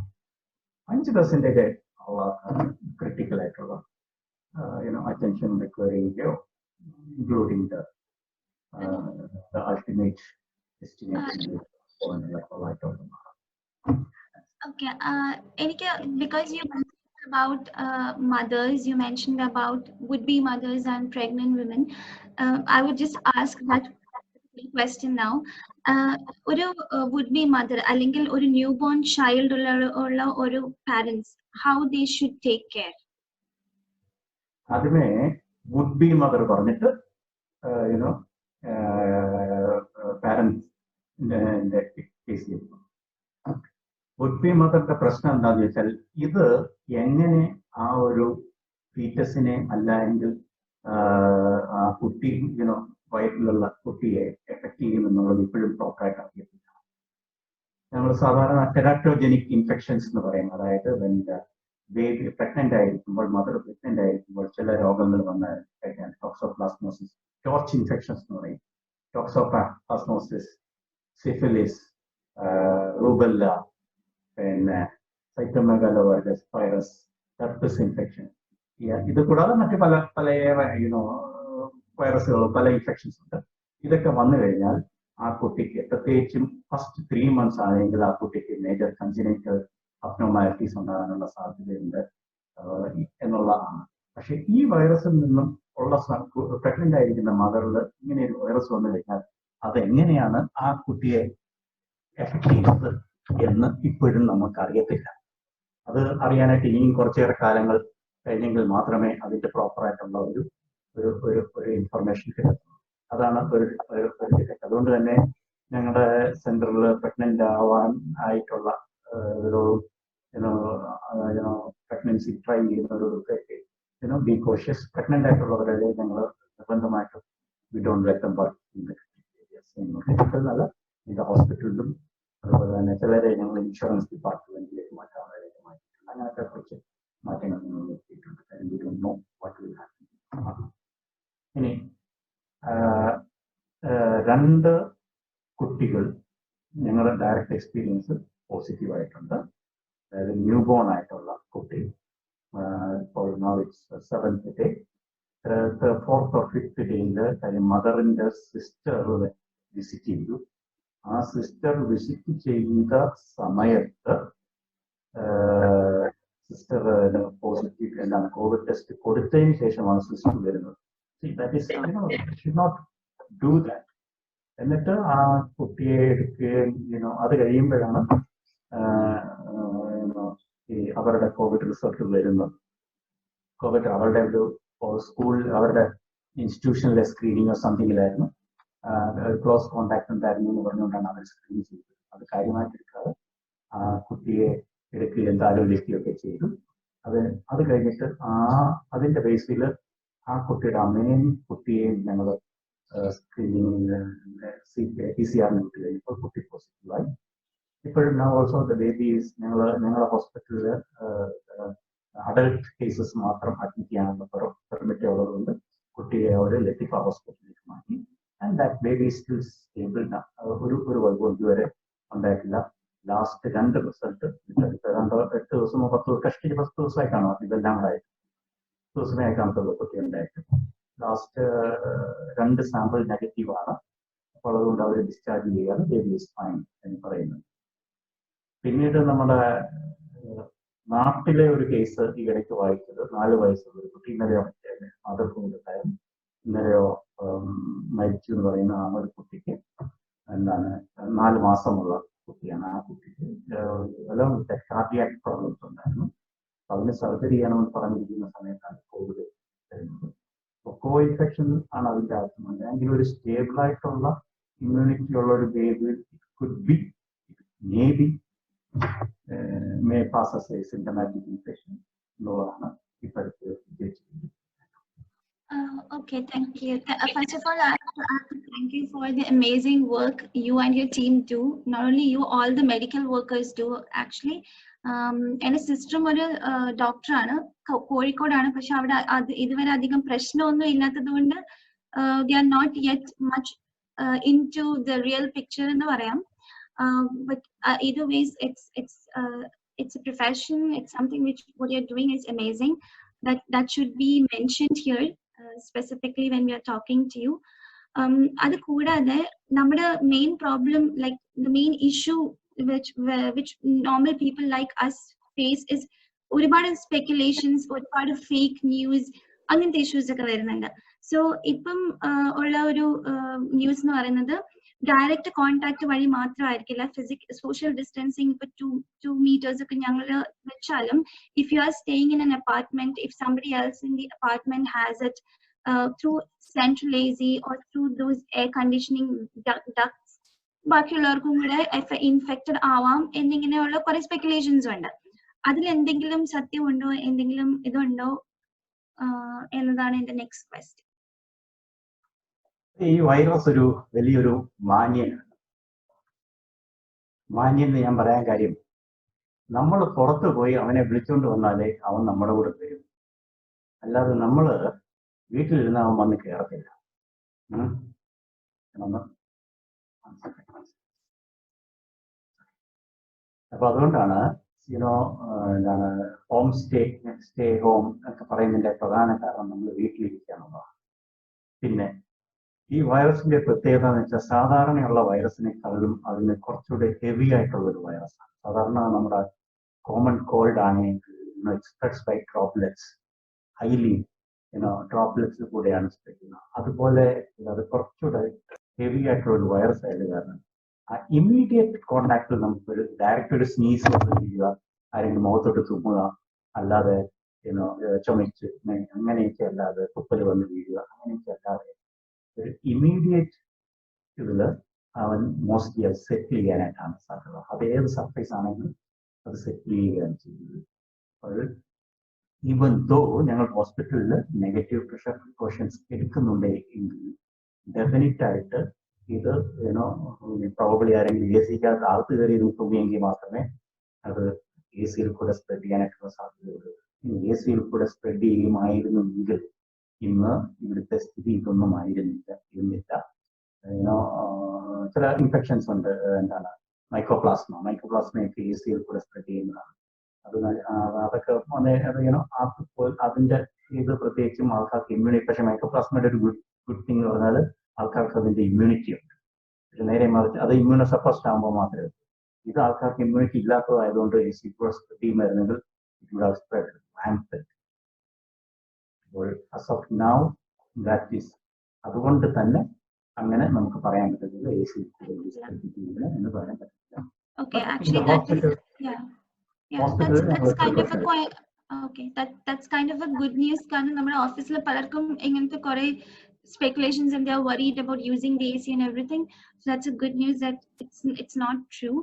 5% ഉള്ള ക്രിട്ടിക്കൽ ആയിട്ടുള്ള attention requiring including the ultimate destination. Okay, because you mentioned about mothers, you mentioned about would-be mothers and pregnant women. I would just ask that question now. ഒരു would-be mother അല്ലെങ്കിൽ ഒരു newborn child ഉള്ള ഒരു parents, how they should take care? ആദ്യമേ വുഡ് ബി മദർ പറഞ്ഞിട്ട് പാരന്റ്സിന്റെ കേസ് ചെയ്യുന്നു. വുഡ് ബി മദറിന്റെ പ്രശ്നം എന്താണെന്ന് വെച്ചാൽ ഇത് എങ്ങനെ ആ ഒരു ഫീറ്റസിനെ അല്ലെങ്കിൽ ആ കുട്ടി വയറ്റിലുള്ള കുട്ടിയെ എഫക്ട് ചെയ്യുമെന്നുള്ളത് ഇപ്പോഴും പ്രോപ്പറായിട്ട് അറിയത്തില്ല. നമ്മൾ സാധാരണ ടെറാറ്റോജനിക് ഇൻഫെക്ഷൻസ് എന്ന് പറയും, അതായത് ബേബി പ്രഗ്നന്റ് ആയിരിക്കുമ്പോൾ, മദർ പ്രഗ്നന്റ് ആയിരിക്കുമ്പോൾ ചില രോഗങ്ങൾ വന്ന് കഴിക്കാൻ ടോക്സോപ്ലാസ്മോസിസ്, ടോർച്ച് ഇൻഫെക്ഷൻസ് എന്ന് പറയും, ടോക്സോപ്ലാസ്മോസിസ്, സിഫിലിസ്, റൂബല്ല, പിന്നെ സൈറ്റോമെഗാലോ വൈറസ്, ഹെർപ്പസ് ഇൻഫെക്ഷൻ, ഇത് കൂടാതെ മറ്റു പല പല വൈറസുകൾ, പല ഇൻഫെക്ഷൻസ് ഉണ്ട്. ഇതൊക്കെ വന്നു കഴിഞ്ഞാൽ ആ കുട്ടിക്ക്, പ്രത്യേകിച്ചും ഫസ്റ്റ് 3 months ആണെങ്കിൽ ആ കുട്ടിക്ക് മേജർ കൺജനൈറ്റൽ അബ്നോർമാലിറ്റീസ് ഉണ്ടാകാനുള്ള സാധ്യതയുണ്ട് എന്നുള്ളതാണ്. പക്ഷെ ഈ വൈറസിൽ നിന്നും ഉള്ള പ്രഗ്നന്റ് ആയിരിക്കുന്ന മദറിൽ ഇങ്ങനെ ഒരു വൈറസ് വന്നു കഴിഞ്ഞാൽ അതെങ്ങനെയാണ് ആ കുട്ടിയെ എഫക്ട് ചെയ്യുന്നത് എന്ന് ഇപ്പോഴും നമുക്ക് അറിയത്തില്ല. അത് അറിയാനായിട്ട് ഇനിയും കുറച്ചേറെ കാലങ്ങൾ കഴിഞ്ഞെങ്കിൽ മാത്രമേ അതിന്റെ പ്രോപ്പറായിട്ടുള്ള ഒരു ഇൻഫർമേഷൻ കിട്ടത്തുള്ളൂ. അതാണ് ഒരു ഡിഫക്റ്റ്. അതുകൊണ്ട് തന്നെ ഞങ്ങളുടെ സെന്ററിൽ പ്രഗ്നന്റ് ആയിട്ടുള്ള പ്രഗ്നൻസി ട്രൈ ചെയ്യുന്നവരൊക്കെ ബി കോഷ്യസ്. പ്രഗ്നന്റ് ആയിട്ടുള്ളവരെ ഞങ്ങൾ നിർബന്ധമായിട്ടും we don't let them work in the areas. ഇത് ഹോസ്പിറ്റലിലും അതുപോലെ തന്നെ ചിലരെ ഞങ്ങൾ ഇൻഷുറൻസ് ഡിപ്പാർട്ട്മെന്റിലേക്ക് മാറ്റാനായിട്ട് മാറ്റിയിട്ടുണ്ട്. അങ്ങനത്തെ കുറച്ച് മാറ്റങ്ങൾ ഞങ്ങൾ നിർത്തിയിട്ടുണ്ട്. ഇനി 2 കുട്ടികൾ ഞങ്ങളുടെ ഡയറക്റ്റ് എക്സ്പീരിയൻസ് പോസിറ്റീവ് ആയിട്ടുണ്ട്. അതായത് ന്യൂ ബോൺ ആയിട്ടുള്ള കുട്ടി, ഇപ്പോൾ now it's 7th day, 4th or 5th ഡേയിൽ മദറിന്റെ സിസ്റ്റർ വിസിറ്റ് ചെയ്തു. ആ സിസ്റ്റർ വിസിറ്റ് ചെയ്ത സമയത്ത് സിസ്റ്റർ പോസിറ്റീവ് എന്താണ് കോവിഡ് ടെസ്റ്റ് കൊടുത്തതിന് ശേഷമാണ് സിസ്റ്റർ വരുന്നത്. should not do that. എന്നിട്ട് ആ കുട്ടിയെ എടുക്കുകയും അത് കഴിയുമ്പോഴാണ് അവരുടെ കോവിഡ് റിസൾട്ട് വരുന്നത്. കോവിഡ് അവരുടെ ഒരു സ്കൂൾ, അവരുടെ ഇൻസ്റ്റിറ്റ്യൂഷനിലെ സ്ക്രീനിങ്ങോ സംതിങ്ങിലായിരുന്നു. ക്ലോസ് കോണ്ടാക്ട് ഉണ്ടായിരുന്നു എന്ന് പറഞ്ഞുകൊണ്ടാണ് അവർ സ്ക്രീൻ ചെയ്തത്. അത് കാര്യമായിട്ടെടുക്കാതെ ആ കുട്ടിയെ എടുക്കുകയും താലോലിക്കുകയൊക്കെ ചെയ്തു. അത് കഴിഞ്ഞിട്ട് അതിന്റെ ബേസിൽ ആ കുട്ടിയുടെ അമ്മയും കുട്ടിയെയും ഞങ്ങൾ സ്ക്രീനിങ്ങിന് PCR വിട്ട് കഴിഞ്ഞപ്പോൾ കുട്ടി പോസിറ്റീവായി. ഇപ്പോഴും ഓൾസോ ദ ബേബീസ് ഞങ്ങളുടെ ഹോസ്പിറ്റലിൽ അഡൽട്ട് കേസസ് മാത്രം അഡ്മിറ്റ് ചെയ്യാനുള്ള പെർമിറ്റ് ഉള്ളതുകൊണ്ട് കുട്ടിയെ അവർ ലത്തിഫ ഹോസ്പിറ്റലിലേക്ക് മാറ്റി. And that baby still stable. ഒരു കുഴപ്പം ഇതുവരെ ഉണ്ടായിട്ടില്ല. ലാസ്റ്റ് 2 റിസൾട്ട് 8 ദിവസമോ 10 കഷ്ടിച്ച് 10 ദിവസമായി കാണാം. ഇതെല്ലാം ഉണ്ടായിട്ട് 10 ദിവസമേ കാണത്തുള്ളൂ കുട്ടി ഉണ്ടായിട്ട്. ലാസ്റ്റ് 2 സാമ്പിൾ നെഗറ്റീവാണ്. അപ്പോൾ അതുകൊണ്ട് അവർ ഡിസ്ചാർജ് ചെയ്യുകയാണ്. ബേബി ഈസ് ഫൈൻ എന്ന് പറയുന്നത്. പിന്നീട് നമ്മുടെ നാട്ടിലെ ഒരു കേസ് ഈ ഇടയ്ക്ക് വായിച്ചത്, 4 വയസ്സുള്ള ഒരു കുട്ടി. ഇന്നലെയോ മദർഹുണ്ടായിരുന്നു, ഇന്നലെയോ മരിച്ചു എന്ന് പറയുന്ന ആ ഒരു കുട്ടിക്ക് 4 മാസമുള്ള കുട്ടിയാണ്. ആ കുട്ടിക്ക് കാർഡിയാക് പ്രോബ്ലംസ് ഉണ്ടായിരുന്നു. അതിന് സർജറി ചെയ്യണമെന്ന് പറഞ്ഞിരിക്കുന്ന സമയത്താണ് കോവിഡ് വരുന്നത്. കോ ഇൻഫെക്ഷൻ ആണ് അതിന്റെ അർത്ഥം. അല്ലെങ്കിൽ ഒരു സ്റ്റേബിൾ ആയിട്ടുള്ള ഇമ്മ്യൂണിറ്റി ഉള്ള ഒരു baby could be maybe may pass as a symptomatic infection എന്നുള്ളതാണ് ഇപ്പോഴത്തെ ഉദ്ദേശിക്കുന്നത്. Okay, thank you. First of all, I have to thank you for the amazing work you and your team do. Not only you, all the medical workers do actually. എൻ്റെ സിസ്റ്ററും ഒരു ഡോക്ടറാണ്, കോഴിക്കോടാണ്. പക്ഷെ അവിടെ ഇതുവരെ അധികം പ്രശ്നമൊന്നും ഇല്ലാത്തത് കൊണ്ട് they are not yet much into the real picture എന്ന് പറയാം. But either ways, it's a profession. It's something which what you're doing is amazing. That should be mentioned here specifically when we are talking to you. അത് കൂടാതെ നമ്മുടെ main problem, like the main issue which normal people like us face is ഒരുപാട് speculations, ഒരുപാട് fake news, അങ്ങനത്തെ issues ഒക്കെ വരുന്നുണ്ട്. സോ ഇപ്പം ഉള്ള ഒരു ന്യൂസ് എന്ന് പറയുന്നത് ഡയറക്റ്റ് കോണ്ടാക്ട് വഴി മാത്രമായിരിക്കില്ല. സോഷ്യൽ ഡിസ്റ്റൻസിങ് ഇപ്പൊ 2 meters ഒക്കെ ഞങ്ങൾ വെച്ചാലും, if you are staying in an apartment, if somebody else in the apartment has it through central AC or through those air conditioning ducts, ബാക്കിയുള്ളവർക്കും കൂടെ ഇൻഫെക്റ്റഡ് ആവാം എന്നിങ്ങനെയുള്ള കുറെ സ്പെക്കുലേഷൻസ് ഉണ്ട്. അതിൽ എന്തെങ്കിലും സത്യമുണ്ടോ, എന്തെങ്കിലും ഇതുണ്ടോ എന്നതാണ് എന്റെ നെക്സ്റ്റ് ക്വസ്റ്റ്യൻ. ഈ വൈറസ് ഒരു വലിയൊരു മാന്യനാണ്. മാന്യം എന്ന് ഞാൻ പറയാൻ കാര്യം, നമ്മൾ പുറത്ത് പോയി അവനെ വിളിച്ചുകൊണ്ട് വന്നാലേ അവൻ നമ്മുടെ കൂടെ വരും. അല്ലാതെ നമ്മൾ വീട്ടിലിരുന്ന് അവൻ വന്ന് കയറത്തില്ല. അപ്പൊ അതുകൊണ്ടാണ് എന്താണ് ഹോം സ്റ്റേ ഹോം ഒക്കെ പറയുന്നതിന്റെ പ്രധാന കാരണം നമ്മൾ വീട്ടിലിരിക്കുക എന്നുള്ളതാണ്. പിന്നെ ഈ വൈറസിന്റെ പ്രത്യേകത എന്ന് വെച്ചാൽ സാധാരണയുള്ള വൈറസിനെക്കാളും അതിന് കുറച്ചുകൂടെ ഹെവി ആയിട്ടുള്ള ഒരു വൈറസാണ്. സാധാരണ നമ്മുടെ കോമൺ കോൾഡ് ആണെങ്കിൽ spreads by droplets, highly droplets കൂടെയാണ് സ്പ്രെഡ് ചെയ്യുന്നത്. അതുപോലെ അത് കുറച്ചുകൂടെ ഹെവി ആയിട്ടുള്ള ഒരു വൈറസ് ആയത് കാരണം ആ ഇമ്മീഡിയറ്റ് കോണ്ടാക്റ്റിൽ നമുക്കൊരു ഡയറക്റ്റ് ഒരു സ്നീസ് വന്ന് വീഴുക, ആരെങ്കിലും മുഖത്തോട്ട് തുമ്മുക, അല്ലാതെ ചുമച്ച് അങ്ങനെയൊക്കെ അല്ലാതെ തുപ്പല് വന്ന് വീഴുക, അങ്ങനെയൊക്കെ അല്ലാതെ ഒരു ഇമ്മീഡിയറ്റ് ഇതില് അവൻ മോസ്റ്റ്ലി അത് സെറ്റിൽ ചെയ്യാനായിട്ടാണ് സാധ്യത. അത് ഏത് സർഫേസ് ആണെങ്കിലും അത് സെറ്റിൽ ചെയ്യുകയാണ് ചെയ്യുന്നത്. അത് ഈവൻ ദോ ഞങ്ങൾ ഹോസ്പിറ്റലിൽ നെഗറ്റീവ് പ്രഷർ പ്രിക്കോഷൻസ് എടുക്കുന്നുണ്ട് എങ്കിൽ ഡെഫിനറ്റ് ആയിട്ട് ഇത് പ്രോബബ്ലി ആരെങ്കിലും എ സിക്കകത്ത് അകത്ത് കയറി തുമ്മിയെങ്കിൽ മാത്രമേ അത് എ സിയിൽ കൂടെ സ്പ്രെഡ് ചെയ്യാനായിട്ടുള്ള സാധ്യതയുള്ളൂ. എ സിയിൽ കൂടെ സ്പ്രെഡ് ചെയ്യുമായിരുന്നെങ്കിൽ ഇന്ന് ഇവിടുത്തെ സ്ഥിതി ഇതൊന്നും ഇരുന്നില്ല. ചില ഇൻഫെക്ഷൻസ് ഉണ്ട്, എന്താണ് മൈക്രോപ്ലാസ്മയൊക്കെ എ സിയിൽ കൂടെ സ്പ്രെഡ് ചെയ്യുന്നതാണ്. അതൊക്കെ അതിന്റെ ഇത് പ്രത്യേകിച്ചും ആൾക്കാർക്ക് ഇമ്മ്യൂണിറ്റി. പക്ഷെ മൈക്രോപ്ലാസ്മയുടെ ഒരു ഗുഡ് തിങ് എന്ന് പറഞ്ഞാൽ ആൾക്കാർക്ക് അതിന്റെ ഇമ്മ്യൂണിറ്റി ഉണ്ട്. പക്ഷെ നേരെ മറിച്ച് അത് ഇമ്മ്യൂണോ സപ്രസ്ഡ് ആകുമ്പോൾ മാത്രമേ. ഇത് ആൾക്കാർക്ക് ഇമ്മ്യൂണിറ്റി ഇല്ലാത്തതായതുകൊണ്ട് എ സി കൂടെ സ്പ്രെഡ് ചെയ്യുമായിരുന്നെങ്കിൽ അതുകൊണ്ട് തന്നെ അങ്ങനെ നമുക്ക് പറയാൻ പറ്റത്തില്ല എ സി എന്ന് പറയാൻ പറ്റില്ല. That's kind of a good news. കാരണം നമ്മുടെ ഓഫീസിൽ പലർക്കും ഇങ്ങനത്തെ കുറെ speculations and they are worried about using the AC and everything. So that's a good news that it's not true.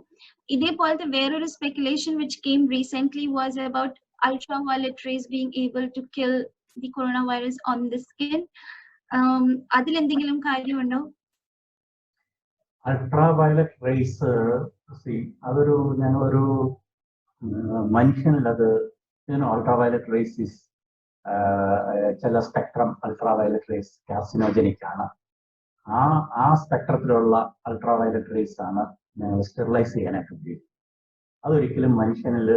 ഇതേപോലത്തെ വേറൊരു speculation which came recently was about ultraviolet rays being able to kill the coronavirus on the skin. അതിൽ എന്തെങ്കിലും കാര്യമുണ്ടോ? അൾട്രാവയലറ്റ് റേസ് അതൊരു ഞങ്ങളൊരു മനുഷ്യനിൽ അത് അൾട്രാവയലറ്റ് റേസ് ഇസ് ചില സ്പെക്ട്രം അൾട്രാവയലറ്റ് റേസ് കാർസിനോജനിക് ആണ്. ആ സ്പെക്ട്രത്തിലുള്ള അൾട്രാവയലറ്റ് റേസ് ആണ് ഞങ്ങൾ സ്റ്റെറിലൈസ് ചെയ്യാനായിട്ട് ഉപയോഗിക്കുന്നത്. അതൊരിക്കലും മനുഷ്യനിൽ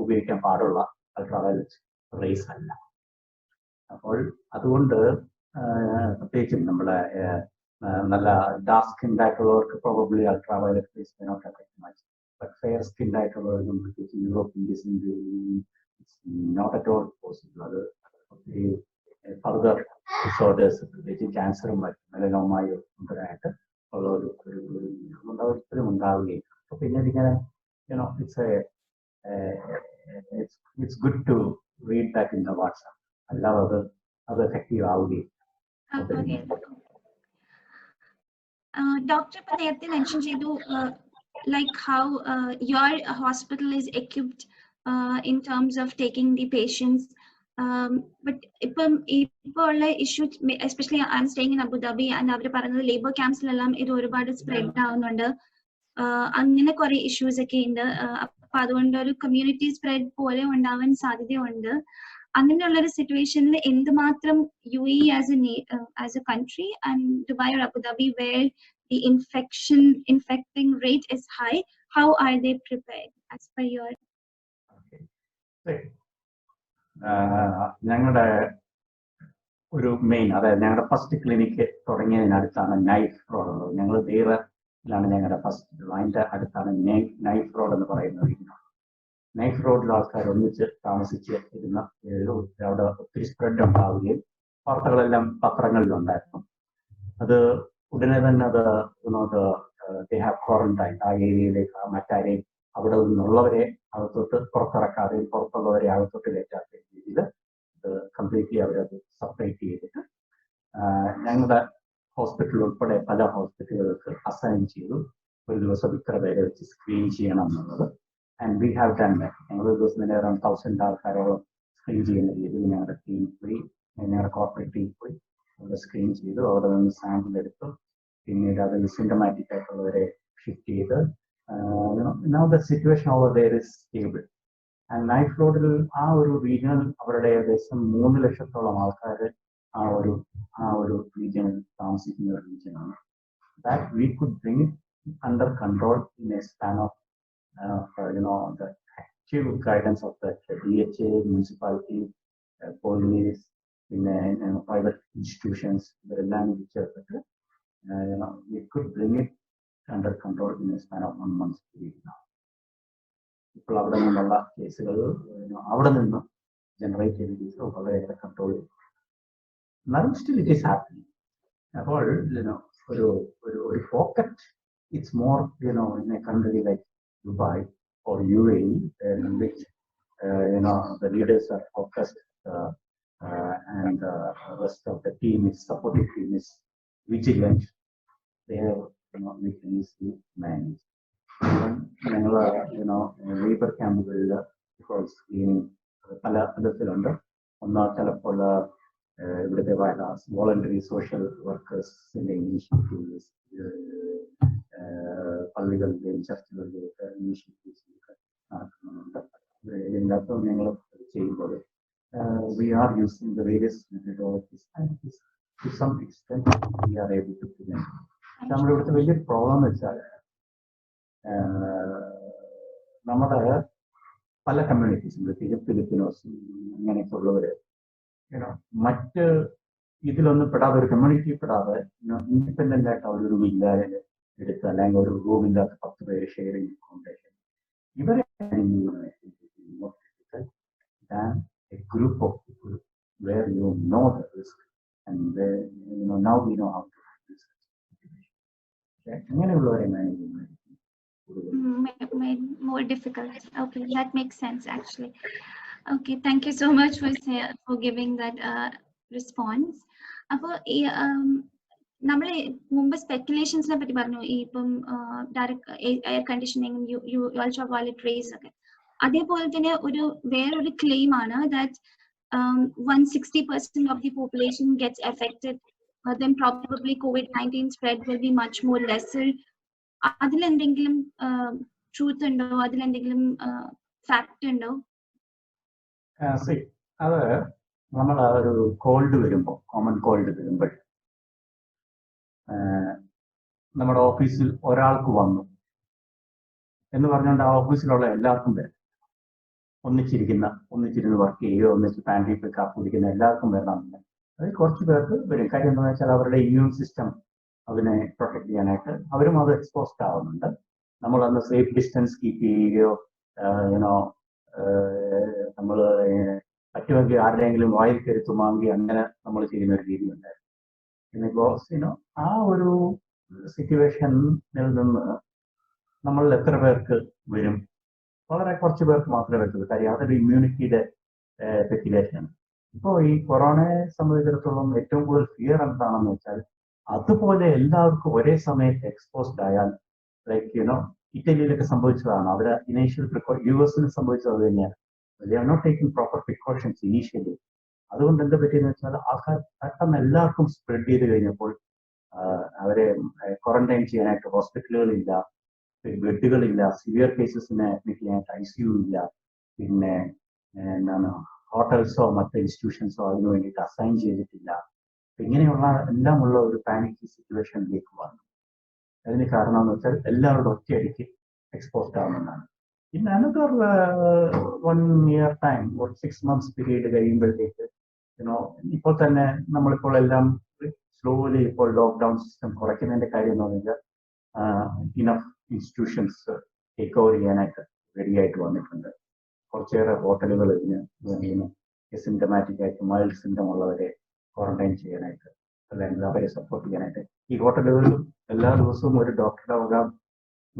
ഉപയോഗിക്കാൻ പാടുള്ള അൾട്രാവയലറ്റ് റേസ് അല്ല. അപ്പോൾ അതുകൊണ്ട് പ്രത്യേകിച്ചും നമ്മുടെ നല്ല ഡാർക്ക് സ്കിൻ ആയിട്ടുള്ളവർക്ക് probably ultraviolet rays not affect much. But fair skin ആയിട്ടുള്ളവർക്കും പ്രത്യേകിച്ച് European not at all possible. അത് ഒത്തിരി ഫർദർ ഡിസോർഡേഴ്സ് പ്രത്യേകിച്ച് ക്യാൻസറും മെലനോമായും ഉണ്ടായിട്ട് ഉള്ള ഒരിക്കലും ഉണ്ടാവുകയും. അപ്പോൾ പിന്നെ ഇതിങ്ങനെ it's good to read that in the WhatsApp. അല്ലാതെ അത് എഫക്റ്റീവ് ആവുകയും. ഡോക്ടർ ഇപ്പൊ നേരത്തെ മെൻഷൻ ചെയ്തു like how your hospital is equipped in terms of taking the patients, but ഇപ്പോൾ ഉള്ള issue especially I am staying in Abu Dhabi and അവർ പറയുന്നത് ലേബർ ക്യാമ്പ്സിലെല്ലാം ഇത് ഒരുപാട് സ്പ്രെഡ് ആവുന്നുണ്ട്. അങ്ങനെ കുറെ ഇഷ്യൂസ് ഒക്കെ ഉണ്ട്. അപ്പൊ അതുകൊണ്ട് ഒരു കമ്മ്യൂണിറ്റി സ്പ്രെഡ് പോലെ ഉണ്ടാവാൻ സാധ്യതയുണ്ട്. അങ്ങനെയുള്ളൊരു സിറ്റുവേഷനിൽ എന്തുമാത്രം UAE as a country and Dubai or Abu Dhabi where the infecting rate is high, how are they prepared as per your? ഞങ്ങളുടെ ഒരു മെയിൻ, അതായത് ഞങ്ങളുടെ ഫസ്റ്റ് ക്ലിനിക്ക് തുടങ്ങിയതിനടുത്താണ് നൈഫ് റോഡ് ഉള്ളത്. ഞങ്ങൾ ലാണ് ഞങ്ങളുടെ ഫസ്റ്റ്. അതിൻ്റെ അടുത്താണ് നൈഫ് റോഡ് എന്ന് പറയുന്നത്. നൈഫ് റോഡിൽ ആൾക്കാർ ഒന്നിച്ച് താമസിച്ച് ഇരുന്ന അവിടെ ഒത്തിരി സ്പ്രെഡ് ഉണ്ടാവുകയും വാർത്തകളെല്ലാം പത്രങ്ങളിലുണ്ടായിരുന്നു. അത് ഉടനെ തന്നെ അത് ദേ ഹാവ് ക്വാറന്റൈൻ. ആ ഏരിയയിലേക്ക് മറ്റാരെയും അവിടെ നിന്നുള്ളവരെ അകത്തോട്ട് പുറത്തിറക്കാതെയും പുറത്തുള്ളവരെ അകത്തോട്ട് കയറ്റാത്ത രീതിയിൽ അത് കംപ്ലീറ്റ്ലി അവരത് സെപ്പറേറ്റ് ചെയ്തിട്ട് ഞങ്ങളുടെ ഹോസ്പിറ്റൽ ഉൾപ്പെടെ പല ഹോസ്പിറ്റലുകൾക്ക് അസൈൻ ചെയ്തു. ഒരു ദിവസം ഇത്ര പേരെ വെച്ച് സ്ക്രീൻ ചെയ്യണം എന്നുള്ളത്. And we have done that. ഞങ്ങൾ ഒരു ദിവസം തന്നെ അറൗണ്ട് 1000 ആൾക്കാരോളം സ്ക്രീൻ ചെയ്യുന്ന രീതിയിൽ ഞങ്ങളുടെ ടീം പോയി, ഞങ്ങളുടെ കോർപ്പറേറ്റ് ടീം പോയി അവിടെ സ്ക്രീൻ ചെയ്തു. അവിടെ നിന്ന് സാമ്പിൾ എടുത്തു. പിന്നീട് അതിൽ സിംറ്റമാറ്റിക് ആയിട്ടുള്ളവരെ ഷിഫ്റ്റ് ചെയ്ത് now the situation over there is stable. And Knife Road regional അവരുടെ ഏകദേശം 3 ലക്ഷത്തോളം ആൾക്കാർ ആ ഒരു regional താമസിക്കുന്ന ഒരു region. That we could bring it under control in a span of the active guidance of the DHA, municipality, police, in private institutions, the language, we could bring it under control in a span of 1 month period now. ഇപ്പോൾ അവിടെ നിന്നുള്ള കേസുകൾ അവിടെ നിന്ന് ജനറേറ്റ് ചെയ്ത കേസുകൾ വളരെയേറെ കൺട്രോൾ ചെയ്യും. എന്നാലും സ്റ്റിൽ ഇറ്റ് ഈസ് ഹാപ്പനിങ്. അപ്പോൾ ഒരു pocket it's more in A country like Dubai or UAE, in which the leaders are focused and the rest of the team is supportive team is vigilant. They have we can easily manage. Labor campuകളിൽ ഇപ്പോൾ സ്ക്രീനിങ് പല വിധത്തിലുണ്ട്. ഒന്നാ ചിലപ്പോൾ ഇവിടുത്തെ വോളണ്ടറി സോഷ്യൽ വർക്കേഴ്സിന്റെ ഇനീഷ്യേറ്റീവ്സ്, പള്ളികളിലെയും ചർച്ചുകളിലെയൊക്കെ ഇനീഷ്യേറ്റീവ്സ് നടക്കുന്നുണ്ട്. ഇതിനകത്ത് ഞങ്ങൾ ചെയ്യുമ്പോൾ we are using the various methodologies and to some extent we are able to prevent. നമ്മുടെ ഇവിടുത്തെ വലിയ പ്രോബ്ലം എന്ന് വെച്ചാൽ നമ്മുടെ പല കമ്മ്യൂണിറ്റീസും, പ്രത്യേകിച്ച് ഫിലിപ്പിനോസും അങ്ങനെയൊക്കെ ഉള്ളവര് മറ്റ് ഇതിലൊന്നും പെടാതെ, ഒരു കമ്മ്യൂണിറ്റി പെടാതെ ഇൻഡിപെൻഡന്റ് ആയിട്ട് അവരൊരു വില്ലായിൽ എടുത്ത് അല്ലെങ്കിൽ ഒരു റൂമില്ലാത്ത 10 പേര് ഷെയർ ചെയ്യുന്ന അക്കോമഡേഷൻ, ഇവരെ a group of people where you know the risk and where now we know how to handle this situation. അങ്ങനെയുള്ളവരെ manage made more difficult. Okay, that makes sense actually. Okay, thank you so much for giving that response. അപ്പോൾ നമ്മൾ മുമ്പ് സ്പെക്കുലേഷൻസിനെ പറ്റി പറഞ്ഞു, ഇപ്പം direct air conditioning, ultraviolet raise ഒക്കെ. അതേപോലെ തന്നെ വേറൊരു ക്ലെയിം ആണ് that 160% of the population gets affected, then probably COVID-19 spread will be much more lesser. അതിലെന്തെങ്കിലും ട്രൂത്ത് ഉണ്ടോ? അതിലെന്തെങ്കിലും ഫാക്ട് ഉണ്ടോ? അത് നമ്മൾ ഒരു കോൾഡ് വരുമ്പോൾ, കോമൺ കോൾഡ് വരുമ്പോൾ നമ്മുടെ ഓഫീസിൽ ഒരാൾക്ക് വന്നു എന്ന് പറഞ്ഞുകൊണ്ട് ആ ഓഫീസിലുള്ള എല്ലാവർക്കും വരും. ഒന്നിച്ചിരുന്ന് വർക്ക് ചെയ്യുകയോ ഒന്നിച്ച് പാൻട്രി പോയി കാപ്പ് കുടിക്കുന്ന എല്ലാവർക്കും വരണമെന്നില്ല. അത് കുറച്ച് പേർക്ക് വരും. കാര്യം എന്താണെന്ന് വെച്ചാൽ അവരുടെ ഇമ്മ്യൂൺ സിസ്റ്റം അതിനെ പ്രൊട്ടക്ട് ചെയ്യാനായിട്ട് അവരും അത് എക്സ്പോസ്ഡ് ആവുന്നുണ്ട്. നമ്മളന്ന് സേഫ് ഡിസ്റ്റൻസ് കീപ്പ് ചെയ്യുകയോ നമ്മൾ പറ്റുമെങ്കിൽ ആരുടെയെങ്കിലും വായിൽ കയറി തുമ്മാങ്കി അങ്ങനെ നമ്മൾ ചെയ്യുന്ന ഒരു രീതി ഉണ്ടായിരുന്നു. ഇന്നിപ്പോ ആ ഒരു സിറ്റുവേഷനിൽ നിന്ന് നമ്മൾ എത്ര പേർക്ക് വരും? വളരെ കുറച്ച് പേർക്ക് മാത്രമേ വരത്തുള്ളൂ. കാര്യം അതൊരു ഇമ്മ്യൂണിറ്റിയുടെ സ്പെക്കുലേഷനാണ്. ഇപ്പോൾ ഈ കൊറോണയെ സംബന്ധിച്ചിടത്തോളം ഏറ്റവും കൂടുതൽ ഫിയർ എന്താണെന്ന് വെച്ചാൽ, അതുപോലെ എല്ലാവർക്കും ഒരേ സമയത്ത് എക്സ്പോസ്ഡ് ആയാൽ, ലൈക്ക് ഇറ്റലിയിലൊക്കെ സംഭവിച്ചതാണ്. അവിടെ ഇനീഷ്യൽ US സംഭവിച്ചത് അത് തന്നെയാണ്. They are not taking proper precautions initially. അതുകൊണ്ട് എന്താ പറ്റിയെന്ന് വെച്ചാൽ ആൾക്കാർ പെട്ടെന്ന് എല്ലാവർക്കും സ്പ്രെഡ് ചെയ്ത് കഴിഞ്ഞപ്പോൾ അവരെ ക്വാറന്റൈൻ ചെയ്യാനായിട്ട് ഹോസ്പിറ്റലുകളില്ല, ബെഡുകളില്ല, സിവിയർ കേസസിനെ അഡ്മിറ്റ് ചെയ്യാനായിട്ട് ICU ഇല്ല, പിന്നെ ഹോട്ടൽസോ മറ്റ് ഇൻസ്റ്റിറ്റ്യൂഷൻസോ അതിനു വേണ്ടിയിട്ട് അസൈൻ ചെയ്തിട്ടില്ല. ഇങ്ങനെയുള്ള എല്ലാമുള്ള ഒരു പാനിക് സിറ്റുവേഷനിലേക്ക് വന്നു. അതിന് കാരണം എന്ന് വെച്ചാൽ എല്ലാവരുടെ ഒറ്റയടിക്ക് എക്സ്പോസ്ഡ് ആവുന്നതാണ്. ഇൻ അനദർ 1 year ടൈം, ഒരു 6 months പീരീഡ് കഴിയുമ്പോഴത്തേക്ക് ഇപ്പോൾ തന്നെ നമ്മളിപ്പോൾ എല്ലാം സ്ലോലി ഇപ്പോൾ ലോക്ക്ഡൗൺ സിസ്റ്റം കുറയ്ക്കുന്നതിന്റെ കാര്യം എന്ന് പറഞ്ഞാൽ ഇനഫ് ഇൻസ്റ്റിറ്റ്യൂഷൻസ് ടേക്ക് ഓവർ ചെയ്യാനായിട്ട് റെഡിയായിട്ട് വന്നിട്ടുണ്ട്. കുറച്ചേറെ ഹോട്ടലുകൾ ഇതിന് സിംറ്റമാറ്റിക് ആയിട്ട് മൈൽഡ് സിംറ്റം ഉള്ളവരെ ക്വാറന്റൈൻ ചെയ്യാനായിട്ട് അല്ലെങ്കിൽ അവരെ സപ്പോർട്ട് ചെയ്യാനായിട്ട് ഈ ഹോട്ടലുകളിലും എല്ലാ ദിവസവും ഒരു ഡോക്ടറുടെ വക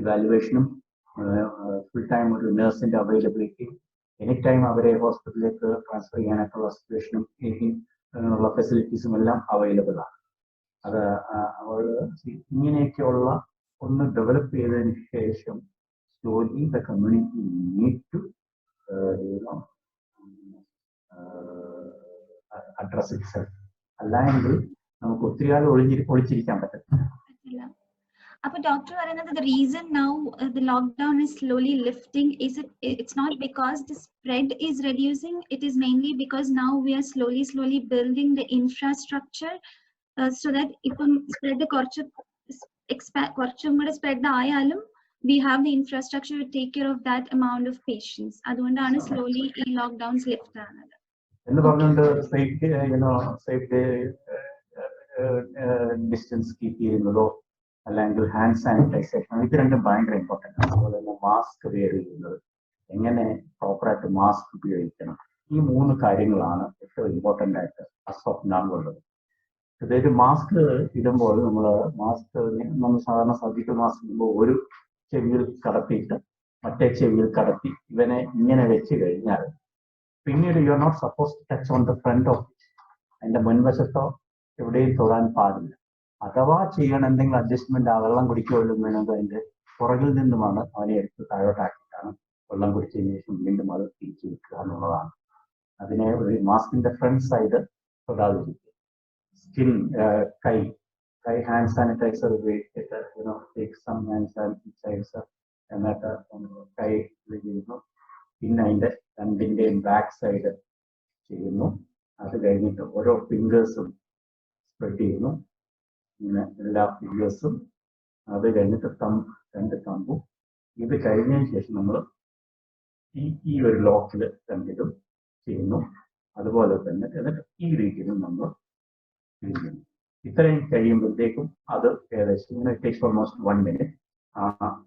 ഇവാലുവേഷനും ഫുൾ ടൈം ഒരു നഴ്സിന്റെ അവൈലബിലിറ്റി, എനി ടൈം അവരെ ഹോസ്പിറ്റലിലേക്ക് ട്രാൻസ്ഫർ ചെയ്യാനായിട്ടുള്ള സിറ്റുവേഷനും ഉള്ള ഫെസിലിറ്റീസും എല്ലാം അവൈലബിൾ ആണ്. അത് ഇങ്ങനെയൊക്കെയുള്ള ഒന്ന് ഡെവലപ്പ് ചെയ്തതിന് ശേഷം slowly the community need to address itself. അല്ലെങ്കിൽ നമുക്ക് ഒത്തിരി കാലം ഒളിച്ചിരിക്കാൻ പറ്റില്ല. Doctor, the reason now the lockdown is slowly lifting, it's not because the spread is reducing, it is mainly because now we are slowly building the infrastructure so that if spread the spread we have the infrastructure to take care of that amount of patients. That's slowly lockdowns lift. Distance keep അല്ലെങ്കിൽ ഹാൻഡ് സാനിറ്റൈസേഷൻ ഇത് രണ്ടും ഭയങ്കര ഇമ്പോർട്ടൻ്റ് ആണ്. അതുപോലെ തന്നെ മാസ്ക് വെയർ ചെയ്യുന്നത്, എങ്ങനെ പ്രോപ്പറായിട്ട് മാസ്ക് ഉപയോഗിക്കണം, ഈ 3 കാര്യങ്ങളാണ് ഏറ്റവും ഇമ്പോർട്ടൻ്റ് ആയിട്ട് അസ്വപ്നാളുള്ളത്. അതായത് മാസ്ക് ഇടുമ്പോൾ നമ്മൾ സാധാരണ സർജിക്കൽ മാസ്ക് ഇടുമ്പോൾ ഒരു ചെവിയിൽ കടത്തിയിട്ട് മറ്റേ ചെവിയിൽ കടത്തി ഇവനെ ഇങ്ങനെ വെച്ച് കഴിഞ്ഞാൽ പിന്നീട് you are not suppose to touch on the front of it. അതിന്റെ മുൻവശത്തോ എവിടെയും തൊടാൻ പാടില്ല. അഥവാ ചെയ്യണം എന്തെങ്കിലും അഡ്ജസ്റ്റ്മെന്റ് ആ വെള്ളം കുടിക്കുകയും വേണത് അതിന്റെ പുറകിൽ നിന്നുമാണ് അവനെ എടുത്ത് താഴോട്ടാക്കിയിട്ടാണ് വെള്ളം കുടിച്ചതിന് ശേഷം വീണ്ടും അത് തിരിച്ചു വെക്കുക എന്നുള്ളതാണ്. അതിനെ ഒരു മാസ്കിന്റെ ഫ്രണ്ട് സൈഡ് തൊടാതിരിക്കുക. സ്കിൻ, കൈ ഹാൻഡ് സാനിറ്റൈസർ ഉപയോഗിച്ചിട്ട് ടേക്ക് സം ഹാൻഡ് സാനിറ്റൈസർ എന്നിട്ട് കൈ ചെയ്യുന്നു. പിന്നെ അതിന്റെ രണ്ടിന്റെയും ബാക്ക് സൈഡ് ചെയ്യുന്നു. അത് കഴിഞ്ഞിട്ട് ഓരോ ഫിംഗേഴ്സും സ്പ്രെഡ് ചെയ്യുന്നു, ഇങ്ങനെ എല്ലാ ഫിംഗേഴ്സും. അത് കഴിഞ്ഞിട്ട് രണ്ട് തമ്പും. ഇത് കഴിഞ്ഞതിന് ശേഷം നമ്മൾ ഈ ഒരു ലോക്കിൽ രണ്ടിലും ചെയ്യുന്നു. അതുപോലെ തന്നെ എന്നിട്ട് ഈ രീതിയിലും നമ്മൾ ചെയ്യുന്നു. ഇത്രയും കഴിയുമ്പോഴത്തേക്കും അത് ഏകദേശം ഇങ്ങനെ ടേക്സ് ഓൾമോസ്റ്റ് 1 minute. ആ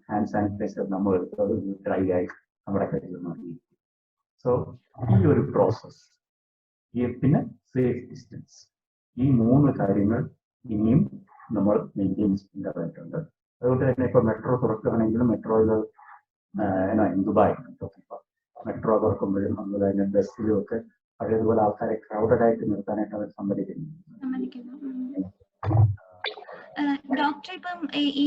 ഹാൻഡ് സാനിറ്റൈസർ നമ്മൾ എടുത്തത് ഡ്രൈ ആയി നമ്മുടെ കയ്യിൽ മാറി. സോ ഈ ഒരു പ്രോസസ്, പിന്നെ സേഫ് ഡിസ്റ്റൻസ്, ഈ 3 കാര്യങ്ങൾ ഇനിയും നമ്മൾ മെയിൻറ്റെയിൻ ചെയ്യേണ്ടതായിട്ടുണ്ട്. അതുകൊണ്ട് തന്നെ ഇപ്പൊ മെട്രോ തുറക്കുകയാണെങ്കിലും മെട്രോയിൽ ദുബായ് മെട്രോ തുറക്കുമ്പോഴും അതുപോലെ തന്നെ ബസ്സിലും ഒക്കെ പഴയതുപോലെ ആൾക്കാരെ ക്രൗഡഡ് ആയിട്ട് നിർത്താനായിട്ട് അവർ സമ്മതിക്കുന്നു. ഡോക്ടർ, ഇപ്പം ഈ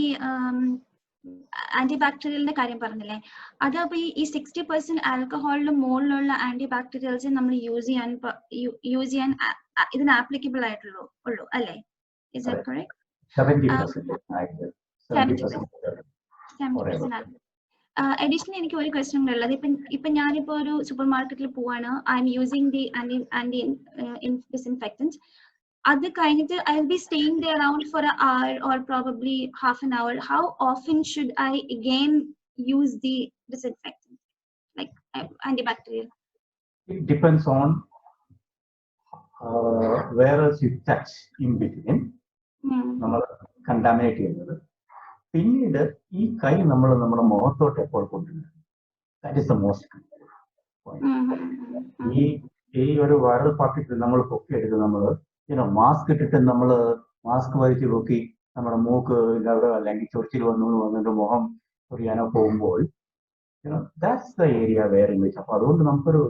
ആന്റിബാക്ടീരിയലിന്റെ കാര്യം പറഞ്ഞില്ലേ, അത് അപ്പൊ ഈ 60% ആൽക്കഹോളിന് മുകളിലുള്ള ആന്റിബാക്ടീരിയൽസ് നമ്മൾ യൂസ് ചെയ്യാൻ ഇതിന് ആപ്ലിക്കബിൾ ആയിട്ടുള്ളൂ അല്ലേ? Is that correct? 70%. 70%. Additionally, എനിക്ക് ഒരു ക്വസ്റ്റ്യൻ ഉള്ളത്, ഇപ്പൊ ഞാനിപ്പോ ഒരു സൂപ്പർ മാർക്കറ്റിൽ പോവാണ്, I'm using the anti disinfectant. അത് കഴിഞ്ഞിട്ട് I will be staying there around for an hour or probably half an hour. How often should I again use the disinfectant, like antibacterial? It depends on where else you touch in between. നമ്മൾ കണ്ടാമിനേറ്റ് ചെയ്യുന്നത്. പിന്നീട് ഈ കൈ നമ്മൾ നമ്മുടെ മുഖത്തോട്ട് എപ്പോൾ കൊണ്ടുവരും, that is the most point. ഈ ഒരു വൈറൽ പാർട്ടിക്കിൾ നമ്മൾ പൊക്കിയെടുത്ത് നമ്മൾ മാസ്ക് ഇട്ടിട്ട് നമ്മൾ മാസ്ക് വലിച്ച് പൊക്കി നമ്മുടെ മൂക്ക് അവിടെ അല്ലെങ്കിൽ ചൊറിച്ചിൽ വന്നിട്ട് മുഖം ചൊറിയാനോ പോകുമ്പോൾ that's the area where in which. അപ്പൊ അതുകൊണ്ട് നമുക്കൊരു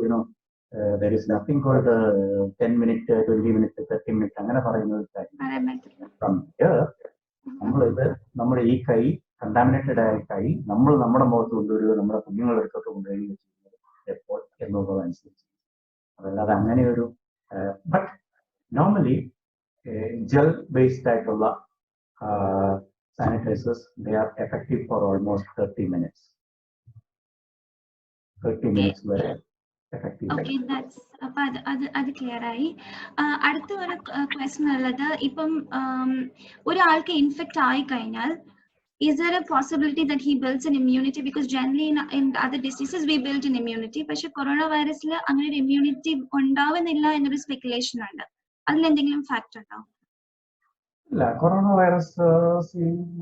there is nothing called 10 minutes, 20 minutes, 30 minutes അങ്ങനെ പറയുന്നത്. From here നമ്മളിത് നമ്മുടെ ഈ കൈ കണ്ടാമിനേറ്റഡ് ആയ കൈ നമ്മൾ നമ്മുടെ മുഖത്ത് കൊണ്ടുവരിക, നമ്മുടെ കുഞ്ഞുങ്ങളുടെ അടുത്തോട്ട് കൊണ്ടുവരിക ചെയ്യുന്നത് എപ്പോൾ എന്നുള്ളതനുസരിച്ച്. അതല്ലാതെ അങ്ങനെ ഒരു ബട്ട് നോർമലി ജെൽ ബേസ്ഡ് ആയിട്ടുള്ള sanitisers they are effective four almost 30 minutes. 30 minutes വരെ effective. Okay, that's അപ്പൊ അത് ക്ലിയർ ആയി. അടുത്ത ഒരു ക്വസ്റ്റ്യൻ ഉള്ളത്, ഇപ്പം ഒരാൾക്ക് ഇൻഫെക്റ്റ് ആയി കഴിഞ്ഞാൽ is there a possibility that he builds an immunity? Because generally in other diseases we build an immunity, പക്ഷെ കൊറോണ വൈറസിൽ അങ്ങനെ ഒരു ഇമ്മ്യൂണിറ്റി ഉണ്ടാവുന്നില്ല എന്നൊരു സ്പെക്കുലേഷൻ ഉണ്ട്. അതിൽ എന്തെങ്കിലും ഫാക്ട് ഉണ്ടോ? ഇല്ല, കൊറോണ വൈറസ്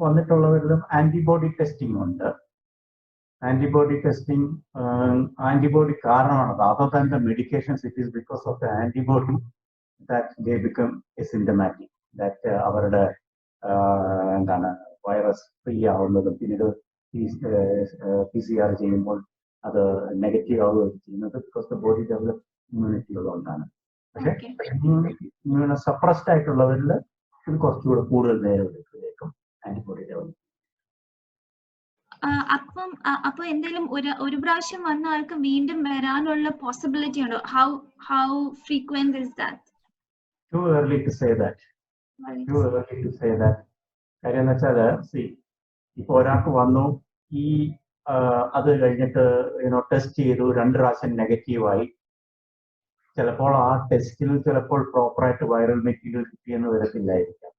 വന്നിട്ടുള്ളവരിലും ആന്റിബോഡി ടെസ്റ്റിംഗ് ഉണ്ട്. Antibody testing, antibody കാരണമാണ്. Other than the medications, it is because of the antibody that they become asymptomatic. That അവരുടെ എന്താണ് വൈറസ് ഫ്രീ ആവുന്നതും പിന്നീട് PCR ചെയ്യുമ്പോൾ അത് നെഗറ്റീവ് ആവുകയും ചെയ്യുന്നത് because the body develop immunity ഉള്ളതുകൊണ്ടാണ്. പക്ഷെ ഇമ്മ്യൂണോ സപ്രസ്ഡ് ആയിട്ടുള്ളവരിൽ ഇത് കുറച്ചുകൂടെ കൂടുതൽ നേരം എടുക്കും ആന്റിബോഡി ഡെവലപ്പ്. അപ്പൊ എന്തെങ്കിലും ഒരു പ്രാവശ്യം വന്ന ആൾക്ക് വീണ്ടും വരാനുള്ള പോസിബിലിറ്റി ഉണ്ടോ? How frequent is that? Too early to say that. കാര്യം എന്ന് വെച്ചാൽ ഇപ്പോൾ ഒരാൾക്ക് വന്നു, ഈ അത് കഴിഞ്ഞിട്ട് ടെസ്റ്റ് ചെയ്തു, 2 പ്രാവശ്യം നെഗറ്റീവായി. ചിലപ്പോൾ ആ ടെസ്റ്റിൽ ചിലപ്പോൾ പ്രോപ്പറായിട്ട് വൈറൽ മെറ്റീരിയൽ കിട്ടിയെന്ന് വരത്തില്ലായിരിക്കാം.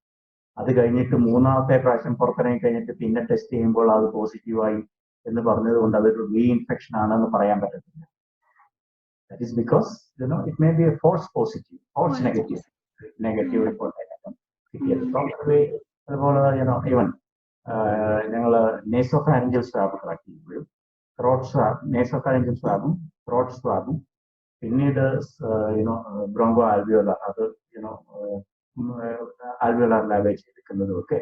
അത് കഴിഞ്ഞിട്ട് 3ാമത്തെ പ്രാവശ്യം പുറത്തിറങ്ങി കഴിഞ്ഞിട്ട് പിന്നെ ടെസ്റ്റ് ചെയ്യുമ്പോൾ അത് പോസിറ്റീവായി എന്ന് പറഞ്ഞതുകൊണ്ട് അതൊരു റീഇൻഫെക്ഷൻ ആണെന്ന് പറയാൻ പറ്റത്തില്ല. That is because it may be a false positive, false negative report ആയിരിക്കും കിട്ടിയത്. അതുപോലെ ഈവൻ ഞങ്ങൾ നേസോഫാരിഞ്ചൽ സ്വാബ് കളക്ട് ചെയ്യുമ്പോഴും ത്രോട്ട് സ്വാബ്, നേസോഫാരിഞ്ചൽ സ്വാബും ത്രോട്ട് സ്വാബും പിന്നീട് ബ്രോങ്കോ ആൽവിയോലാർ, അത് ആൽവിയോലാർ ലാവേജ് എടുക്കുന്നതും ഒക്കെ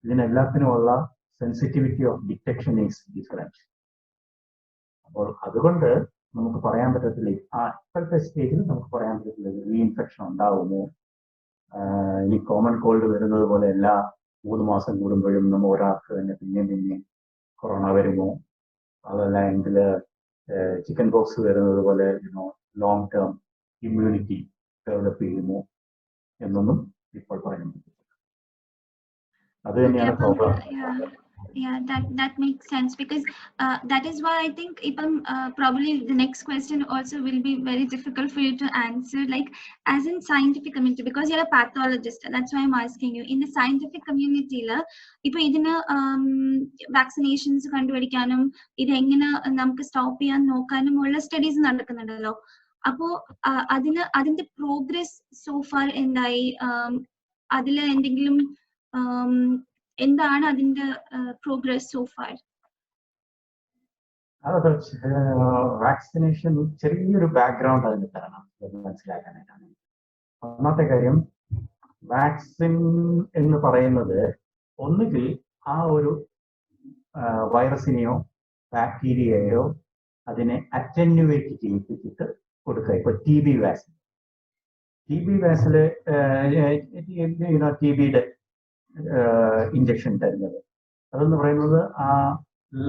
ഇതിനെല്ലാത്തിനുമുള്ള sensitivity of detection is different. അപ്പോൾ അതുകൊണ്ട് നമുക്ക് പറയാൻ പറ്റത്തില്ല, ഇപ്പോഴത്തെ സ്റ്റേജിൽ നമുക്ക് പറയാൻ പറ്റത്തില്ല റീഇൻഫെക്ഷൻ ഉണ്ടാവുമോ. ഈ കോമൺ കോൾഡ് വരുന്നത് പോലെ എല്ലാ 3 മാസം കൂടുമ്പോഴും നമ്മൾ ഒരാൾക്ക് തന്നെ പിന്നെയും കൊറോണ വരുമോ, അതല്ല എങ്കിൽ ചിക്കൻ ബോക്സ് വരുന്നത് പോലെ ലോങ് ടേം ഇമ്മ്യൂണിറ്റി ഡെവലപ്പ് ചെയ്യുമോ എന്നൊന്നും ഇപ്പോൾ പറയാൻ പറ്റില്ല. അത് തന്നെയാണ് problem. Yeah, that makes sense, because that is why I think probably the next question also will be very difficult for you to answer, like as in scientific community, because you're a pathologist. That's why I'm asking you. In the scientific community la ipo idina vaccinations kandupidikkanum idu engane namukku stop cheyan nokkanum ulla studies nadakkunnundallo. appo adinte progress so far endai, adile endengilum എന്താണ് അതിന്റെ പ്രോഗ്രസ് സോ ഫാർ? അത് വാക്സിനേഷൻ ചെറിയൊരു ബാക്ക്ഗ്രൗണ്ട് അതിന് തരണം മനസ്സിലാക്കാനായിട്ടാണ്. ഒന്നാമത്തെ കാര്യം, വാക്സിൻ എന്ന് പറയുന്നത് ഒന്നുകിൽ ആ ഒരു വൈറസിനെയോ ബാക്ടീരിയയോ അതിനെ അറ്റന്യുവേറ്റ് ചെയ്യിപ്പിച്ചിട്ട് കൊടുക്കുക. ഇപ്പൊ ടി ബി വാക്സിൻ, ടി ബിയുടെ ഇഞ്ചക്ഷൻ തരുന്നത് അതെന്ന് പറയുന്നത് ആ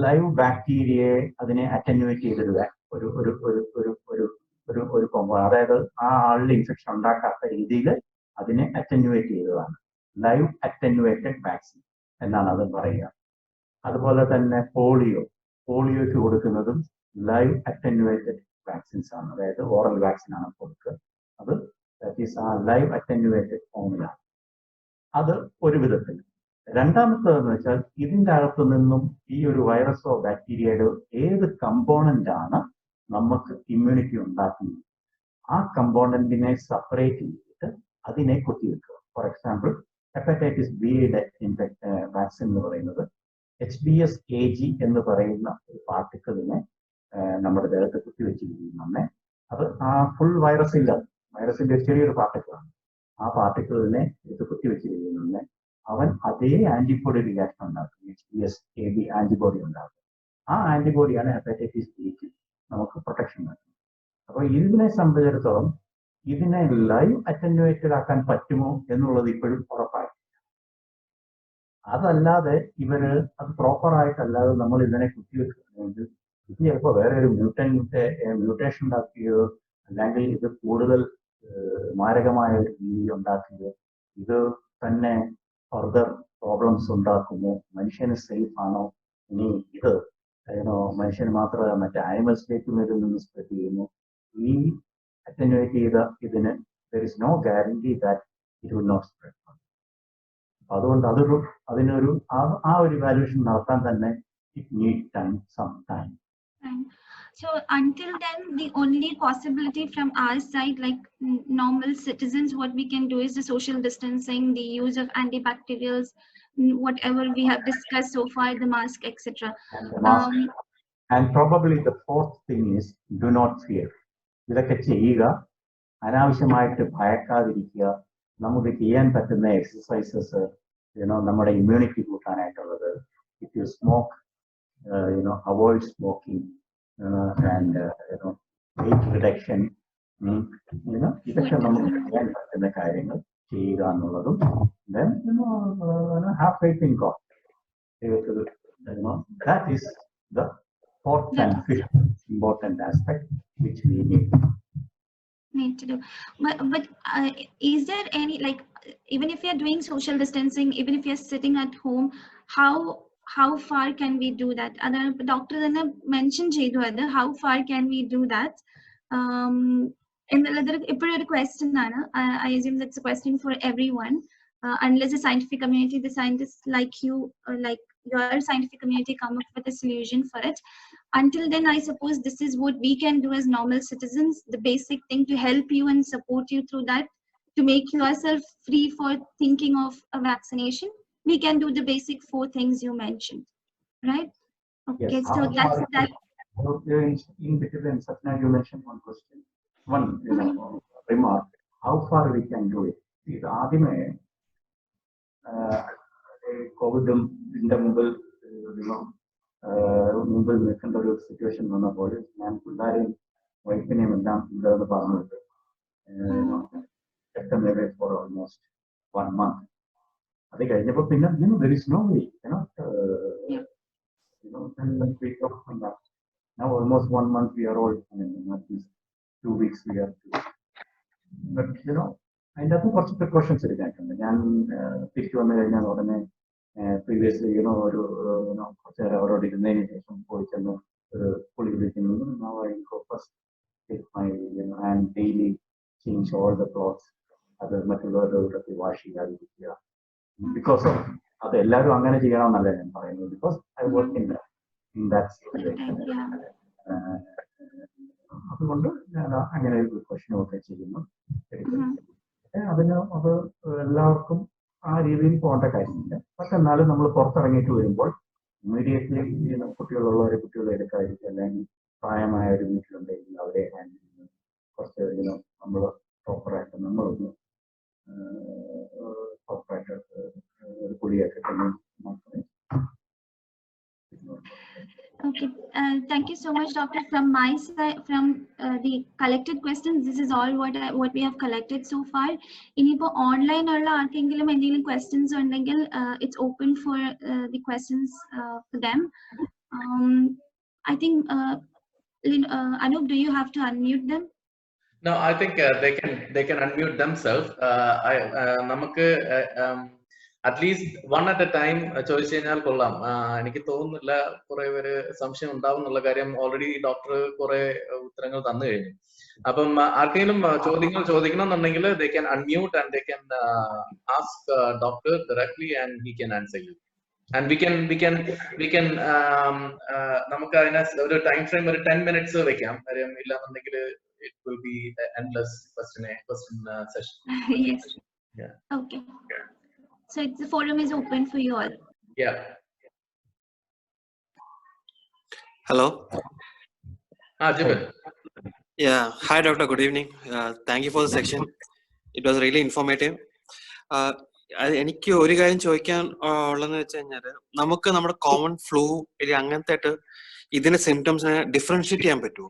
ലൈവ് ബാക്ടീരിയയെ അതിനെ അറ്റന്യുവേറ്റ് ചെയ്തിടുക, ഒരു കോമ്പോ, അതായത് ആ ആളിൽ ഇൻഫെക്ഷൻ ഉണ്ടാക്കാത്ത രീതിയിൽ അതിനെ അറ്റന്യുവേറ്റ് ചെയ്തതാണ് ലൈവ് അറ്റന്യുവേറ്റഡ് വാക്സിൻ എന്നാണ് അത് പറയുക. അതുപോലെ തന്നെ പോളിയോയ്ക്ക് കൊടുക്കുന്നതും ലൈവ് അറ്റന്യുവേറ്റഡ് വാക്സിൻസ് ആണ്, അതായത് ഓറൽ വാക്സിൻ ആണ് കൊടുക്കുക. അത് ദാറ്റ് ഈസ് ആ ലൈവ് അറ്റന്യുവേറ്റഡ് ഫോമിലാണ്. അത് ഒരു വിധത്തിൽ. രണ്ടാമത്തേതെന്ന് വെച്ചാൽ ഇതിൻ്റെ അകത്തു നിന്നും ഈ ഒരു വൈറസോ ബാക്ടീരിയയോ ഏത് കമ്പോണന്റ് ആണ് നമുക്ക് ഇമ്മ്യൂണിറ്റി ഉണ്ടാക്കുന്നത്, ആ കമ്പോണന്റിനെ സെപ്പറേറ്റ് ചെയ്തിട്ട് അതിനെ കുത്തിവെക്കുക. ഫോർ എക്സാമ്പിൾ, ഹെപ്പറ്റൈറ്റിസ് ബിയുടെ വാക്സിൻ എന്ന് പറയുന്നത് HBsAg എന്ന് പറയുന്ന ഒരു പാർട്ടിക്കിളിനെ നമ്മുടെ ദേഹത്ത് കുത്തിവെച്ചിരിക്കുന്ന അത് ആ ഫുൾ വൈറസിന്റെ ഒരു ചെറിയൊരു പാർട്ടിക്കിളാണ്. ആ പാർട്ടിക്കിളിനെ ഇത് കുത്തിവെച്ചിരിക്കുന്ന അവൻ അതേ ആന്റിബോഡി റിയാക്ഷൻ ഉണ്ടാക്കും, HBsAg ആന്റിബോഡി ഉണ്ടാക്കും. ആ ആന്റിബോഡിയാണ് ഹെപ്പറ്റൈറ്റിസ് ബിക്ക് നമുക്ക് പ്രൊട്ടക്ഷൻ നൽകുന്നത്. അപ്പോൾ ഇതിനെ സംബന്ധിച്ചിടത്തോളം ഇതിനെ ലൈവ് അറ്റന്യുവേറ്റഡ് ആക്കാൻ പറ്റുമോ എന്നുള്ളത് ഇപ്പോഴും ഉറപ്പായിട്ടില്ല. അതല്ലാതെ അത് പ്രോപ്പറായിട്ടല്ലാതെ നമ്മൾ ഇതിനെ കുത്തിവെക്കുകയാണെങ്കിൽ ഇത് ചിലപ്പോൾ വേറെ ഒരു മ്യൂട്ടേഷൻ ഉണ്ടാക്കുകയോ അല്ലെങ്കിൽ ഇത് കൂടുതൽ മാരകമായ ഒരു രീതി ഉണ്ടാക്കുകയോ ഇത് തന്നെ ഫർദർ പ്രോബ്ലംസ് ഉണ്ടാക്കുമോ, മനുഷ്യന് സേഫ് ആണോ, ഇനി ഇത് മനുഷ്യന് മാത്രമല്ല മറ്റേ ആനിമൽസിലേക്കും ഇതിൽ നിന്ന് സ്പ്രെഡ് ചെയ്യുന്നു. ഈ അറ്റന്യുവേറ്റ് ചെയ്ത ഇതിന് there is no guarantee that it will not spread. അതുകൊണ്ട് അതിനൊരു ആ ഒരു വാല്യൂഷൻ നടത്താൻ തന്നെ it needs some time. So until then, the only possibility from our side, like normal citizens, what we can do is the social distancing, the use of antibacterials, whatever we have discussed so far, the mask, etc. And probably the fourth thing is do not fear. ഇതൊക്കെ ചെയ്യുക, അനാവശ്യമായിട്ട് ഭയക്കാതിരിക്കുക. നമുക്ക് ചെയ്യാൻ പറ്റുന്ന എക്സസൈസസ് നമ്മുടെ ഇമ്മ്യൂണിറ്റി കൂട്ടാനായിട്ടുള്ളത്. If you smoke, avoid smoking, and weight reduction, ഇതൊക്കെ നമുക്ക് ചെയ്യാൻ പറ്റുന്ന കാര്യങ്ങൾ ചെയ്യുക എന്നുള്ളതും. Then have faith in God. That is the fourth and fifth important aspect which we need to do. But is there any, like, even if you're doing social distancing, even if you're sitting at home, how far can we do that? Adana doctor then mention chedu adu, how far can we do that? A question, I assume that's a question for everyone. Unless the scientific community, the scientists like you, like your scientific community, come up with a solution for it. Until then, I suppose this is what we can do as normal citizens, the basic thing to help you and support you through that, to make yourself free for thinking of a vaccination. We can do the basic 4 things you mentioned, right? Okay, Yes. so that's that. In between, Satna, you mentioned one question. One remark. How far we can do it? This Adime COVID in the mobile, mobile situation on the body, and Pulari, wife name and down the parliament. Kept them away for almost 1 month. I think I never been, there is no way, then we talk from that. Now almost 1 month we are all, at least 2 weeks we are. But and that's what's the questions previously, already the main now I go first take my, and daily change all the clothes, other material washing because of because I work in that situation. അങ്ങനെ ഒരു ക്വസ്റ്റ്യനൊക്കെ ചെയ്യുന്നു. അത് എല്ലാവർക്കും ആ രീതിയിൽ പോകേണ്ട കാര്യമില്ല. പക്ഷെ എന്നാലും നമ്മൾ പുറത്തിറങ്ങിയിട്ട് വരുമ്പോൾ ഇമ്മീഡിയറ്റ്ലി കുട്ടികളുള്ളവരെ കുട്ടികളെ എടുക്കാതിരിക്കുക, അല്ലെങ്കിൽ പ്രായമായ ഒരു വീട്ടിലുണ്ടെങ്കിൽ അവരെ ഹാൻഡിൽ ചെയ്യുന്നു. കുറച്ച് നമ്മൾ പ്രോപ്പറായിട്ട് നമ്മളൊന്ന് പ്രോപ്പറായിട്ട് കുടിയൊക്കെ തന്നെ മാത്രമേ. Okay, thank you so much, Doctor. From my side, from the collected questions, this is all what we have collected so far. Inipo online ulla arkengilum endilum questions undengil, it's open for the questions for them. I think Anup, do you have to unmute them? No, I think they can unmute themselves. നമുക്ക് അറ്റ്ലീസ്റ്റ് 1 at a time ചോദിച്ചു കഴിഞ്ഞാൽ കൊള്ളാം. എനിക്ക് തോന്നുന്നില്ല കുറെ പേര് സംശയം ഉണ്ടാവും എന്നുള്ള കാര്യം. ഓൾറെഡി ഡോക്ടർ കുറെ ഉത്തരങ്ങൾ തന്നു കഴിഞ്ഞു. അപ്പം ആർക്കെങ്കിലും ചോദ്യങ്ങൾ ചോദിക്കണം എന്നുണ്ടെങ്കിൽ they can unmute and they can ask doctor directly and he can answer you. And we can നമുക്ക് അതിനെ ഒരു ടൈം ഫ്രെയിം ഒരു 10 minutes വെക്കാം. കാര്യം ഇല്ലാന്നുണ്ടെങ്കിൽ it will be endless question session. Yes. Yeah. Okay. So the forum is open for you all. Yeah. Hello. Jibin. Yeah. Hi, Doctor. Good evening. Thank you for the section. It was really informative. എനിക്ക് ഒരു കാര്യം ചോദിക്കാൻ ഉള്ളതെന്ന് വെച്ച് കഴിഞ്ഞാൽ, നമുക്ക് നമ്മുടെ കോമൺ ഫ്ലൂ അങ്ങനത്തെ ആയിട്ട് ഇതിന്റെ സിംറ്റംസിനെ ഡിഫറൻഷിയേറ്റ് ചെയ്യാൻ പറ്റുമോ?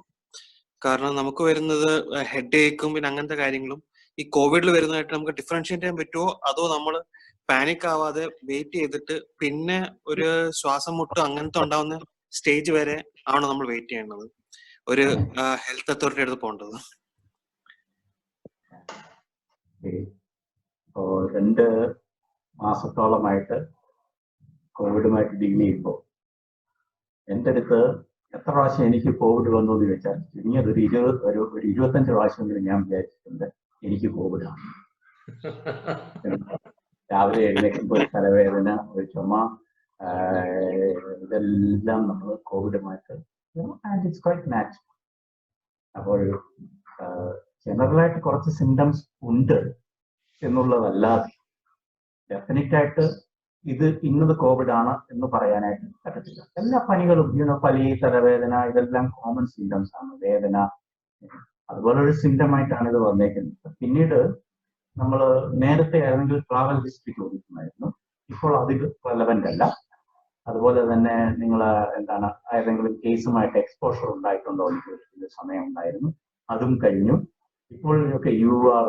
കാരണം നമുക്ക് വരുന്നത് ഹെഡ് ഏക്കും പിന്നെ അങ്ങനത്തെ കാര്യങ്ങളും ഈ കോവിഡിൽ വരുന്നതായിട്ട് നമുക്ക് ഡിഫറൻഷിയേറ്റ് ചെയ്യാൻ പറ്റുമോ? അതോ നമ്മൾ പാനിക് ആവാതെ വെയിറ്റ് ചെയ്തിട്ട് പിന്നെ ഒരു ശ്വാസം മുട്ടും അങ്ങനത്തെ ഉണ്ടാവുന്ന സ്റ്റേജ് വരെ ആണോ നമ്മൾ വെയിറ്റ് ചെയ്യേണ്ടത്? ഒരു ഹെൽത്ത് അതോറിറ്റി അടുത്ത് പോകേണ്ടത്? 2 മാസത്തോളമായിട്ട് കോവിഡുമായിട്ട് ഡീൽ ചെയ്യുമ്പോൾ എൻ്റെ അടുത്ത് എത്ര പ്രാവശ്യം എനിക്ക് കോവിഡ് വന്നു എന്ന് ചോദിച്ചാൽ ചുരുങ്ങിയത് ഒരു 25 പ്രാവശ്യമെങ്കിലും ഞാൻ വിചാരിച്ചിട്ടുണ്ട് എനിക്ക് കോവിഡാണ്. രാവിലെ എഴുന്നേൽക്കുമ്പോൾ ഒരു തലവേദന, ഒരു ചുമ, ഇതെല്ലാം നമ്മൾ കോവിഡുമായിട്ട് ആൻഡ് ഇറ്റ്സ് ക്വൈറ്റ് നാച്ചുറൽ. അപ്പോൾ ജനറലായിട്ട് കുറച്ച് സിംറ്റംസ് ഉണ്ട് എന്നുള്ളതല്ലാതെ ഡെഫിനറ്റായിട്ട് ഇത് ഇന്നത് കോവിഡ് ആണ് എന്ന് പറയാനായിട്ട് പറ്റത്തില്ല. എല്ലാ പനികളും പനി, തലവേദന, ഇതെല്ലാം കോമൺ സിംറ്റംസ് ആണ്. വേദന അതുപോലെ ഒരു സിംറ്റമായിട്ടാണ് ഇത് വന്നേക്കുന്നത്. പിന്നീട് നമ്മൾ നേരത്തെ ഏതെങ്കിലും ട്രാവൽ ഹിസ്റ്ററി ചോദിക്കുമായിരുന്നു, ഇപ്പോൾ അതിൽ റെലവൻ്റ് അല്ല. അതുപോലെ തന്നെ നിങ്ങൾ ഏതെങ്കിലും കേസുമായിട്ട് എക്സ്പോഷർ ഉണ്ടായിട്ടുണ്ടോ എന്ന് ചോദിക്കുന്ന സമയം ഉണ്ടായിരുന്നു, അതും കഴിഞ്ഞു. ഇപ്പോൾ you are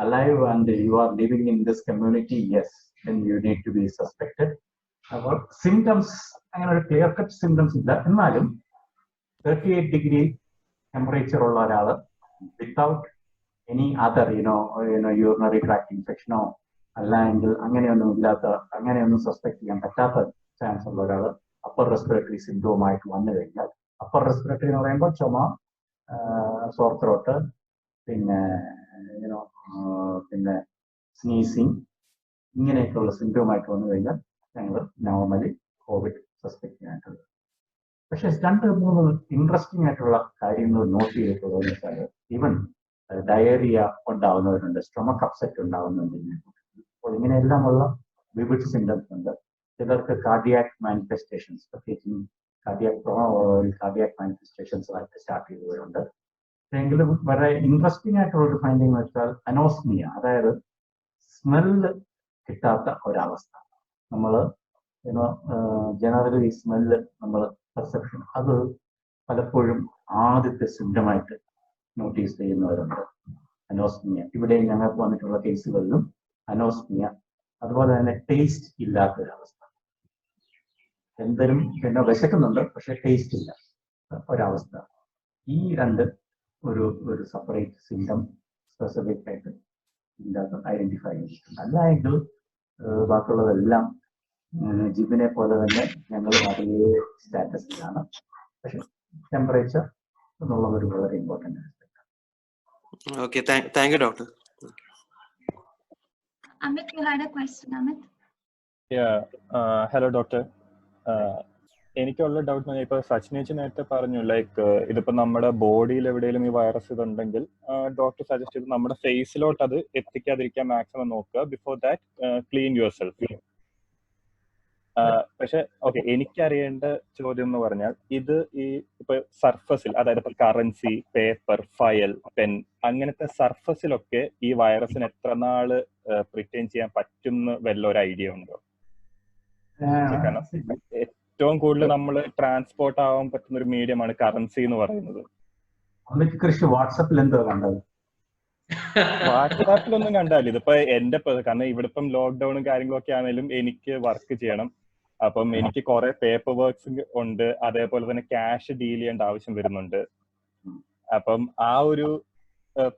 alive and you are living in this community, yes, then you need to be suspected. About symptoms, അങ്ങനെ ഒരു ക്ലിയർ കട്ട് സിംറ്റംസ് ഇല്ല. എന്നാലും 38 degree temperature ഉള്ള ഒരാൾ without any other urinary tract ഇൻഫെക്ഷനോ അല്ലെങ്കിൽ അങ്ങനെയൊന്നും സസ്പെക്ട് ചെയ്യാൻ പറ്റാത്ത ചാൻസ് ഉള്ള ഒരാൾ അപ്പർ റെസ്പിറേറ്ററി സിൻഡ്രോമായിട്ട് വന്നു കഴിഞ്ഞാൽ, അപ്പർ റെസ്പിറേറ്ററി എന്ന് പറയുമ്പോൾ ചുമ, സോർ ത്രോട്ട്, പിന്നെ പിന്നെ സ്നീസിങ്, ഇങ്ങനെയൊക്കെയുള്ള സിൻഡ്രോമായിട്ട് വന്നു കഴിഞ്ഞാൽ ഞങ്ങൾ നോർമലി കോവിഡ് സസ്പെക്ട് ചെയ്യാനായിട്ടുള്ളത്. പക്ഷെ 2-3 ഇൻട്രസ്റ്റിംഗ് ആയിട്ടുള്ള കാര്യങ്ങൾ നോട്ട് ചെയ്തിട്ടുള്ളതെന്ന് വെച്ചാൽ, ഈവൻ ഡയറിയ ഉണ്ടാവുന്നവരുണ്ട്, സ്റ്റൊമക് അപ്സെറ്റ് ഉണ്ടാവുന്നുണ്ട്. അപ്പോൾ ഇങ്ങനെയെല്ലാമുള്ള വിവിഡ് സിംറ്റംസ് ഉണ്ട്. ചിലർക്ക് കാർഡിയാക് മാനിഫെസ്റ്റേഷൻസ്, പ്രത്യേകിച്ചും കാർഡിയാക് മാനിഫെസ്റ്റേഷൻസ് ആയിട്ട് സ്റ്റാർട്ട് ചെയ്തവരുണ്ട്. എങ്കിലും വളരെ ഇൻട്രസ്റ്റിംഗ് ആയിട്ടുള്ള ഒരു ഫൈൻഡിങ് എന്ന് വെച്ചാൽ അനോസ്മിയ, അതായത് സ്മെല്ല് കിട്ടാത്ത ഒരവസ്ഥ. നമ്മൾ ജനറലി സ്മെല്ല് നമ്മൾ പെർസെപ്ഷൻ, അത് പലപ്പോഴും ആദ്യത്തെ സിംറ്റമായിട്ട് നോട്ടീസ് ചെയ്യുന്നവരുണ്ട്. അനോസ്മിയ, ഇവിടെ ഞങ്ങൾക്ക് വന്നിട്ടുള്ള കേസുകളിലും അനോസ്മിയ, അതുപോലെ തന്നെ ടേസ്റ്റ് ഇല്ലാത്തൊരവസ്ഥ. എന്തിനും പിന്നെ വിശക്കുന്നുണ്ട് പക്ഷെ ടേസ്റ്റ് ഇല്ല ഒരവസ്ഥ. ഈ രണ്ട് ഒരു സെപ്പറേറ്റ് സിംറ്റം സ്പെസിഫിക് ആയിട്ട് ഇതിനകത്ത് ഐഡന്റിഫൈ ചെയ്തിട്ടുണ്ട്. അല്ലെങ്കിൽ ബാക്കിയുള്ളതെല്ലാം ജിബിനെ പോലെ തന്നെ ഞങ്ങൾ അതേ സ്റ്റാറ്റസിലാണ്. പക്ഷെ ടെമ്പറേച്ചർ എന്നുള്ളത് ഒരു വളരെ important aspect. Okay, thank you, doctor. Amit, you had a question, Amit? Yeah, hello, doctor. എനിക്കുള്ള ഡൗട്ട് ഇപ്പൊ സച്ചിനേച്ചി നേരത്തെ പറഞ്ഞു, ലൈക്ക് ഇതിപ്പോ നമ്മുടെ ബോഡിയിൽ എവിടെയെങ്കിലും ഈ വൈറസ് ഇതുണ്ടെങ്കിൽ ഡോക്ടർ സജസ്റ്റ് ചെയ്ത് നമ്മുടെ ഫേസിലോട്ട് അത് എത്തിക്കാതിരിക്കാൻ മാക്സിമം നോക്കുക. Before that clean your self. പക്ഷെ ഓക്കെ, എനിക്കറിയേണ്ട ചോദ്യം എന്ന് പറഞ്ഞാൽ, ഇത് ഈ ഇപ്പൊ സർഫസിൽ, അതായത് ഇപ്പൊ കറൻസി, പേപ്പർ, ഫയൽ, പെൻ, അങ്ങനത്തെ സർഫസിലൊക്കെ ഈ വൈറസിന് എത്ര നാള് പ്രിറ്റെയിൻ ചെയ്യാൻ പറ്റുന്ന വല്ലൊരു ഐഡിയ ഉണ്ടോ? കാരണം ഏറ്റവും കൂടുതൽ നമ്മൾ ട്രാൻസ്പോർട്ട് ആവാൻ പറ്റുന്ന ഒരു മീഡിയമാണ് കറൻസി എന്ന് പറയുന്നത്. വാട്സാപ്പിലൊന്നും കണ്ടാൽ ഇതിപ്പോ എന്റെ, കാരണം ഇവിടെ ഇപ്പം ലോക്ക്ഡൌണും കാര്യങ്ങളൊക്കെ ആണെങ്കിലും എനിക്ക് വർക്ക് ചെയ്യണം. അപ്പം എനിക്ക് കുറെ പേപ്പർ വർക്ക്സ് ഉണ്ട്, അതേപോലെ തന്നെ ക്യാഷ് ഡീൽ ചെയ്യേണ്ട ആവശ്യം വരുന്നുണ്ട്. അപ്പം ആ ഒരു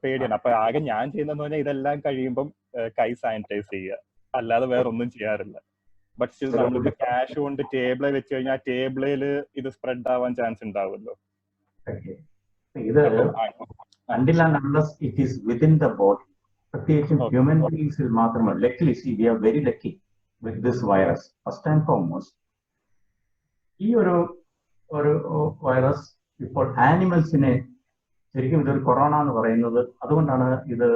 പേടിയാണ്. അപ്പൊ ആകെ ഞാൻ ചെയ്യുന്നതെന്ന് പറഞ്ഞാൽ ഇതെല്ലാം കഴിയുമ്പം കൈ സാനിറ്റൈസ് ചെയ്യുക, അല്ലാതെ വേറെ ഒന്നും ചെയ്യാറില്ല. ബട്ട് സ്റ്റിൽ നമ്മളിപ്പോ ക്യാഷ് കൊണ്ട് ടേബിളിൽ വെച്ച് കഴിഞ്ഞാൽ ആ ടേബിളിൽ ഇത് സ്പ്രെഡ് ആവാൻ ചാൻസ് ഉണ്ടാവുമല്ലോ. ഇത് until and unless it is within the body, പ്രത്യേകിച്ചും ഹ്യൂമൻ ബീങ്സിൽ മാത്രമല്ല. Luckily we are very lucky with this virus. First and foremost, ഈ ഒരു വൈറസ് ഇപ്പോൾ ആനിമൽസിനെ, ശരിക്കും ഇതൊരു കൊറോണ എന്ന് പറയുന്നത് അതുകൊണ്ടാണ് ഇത്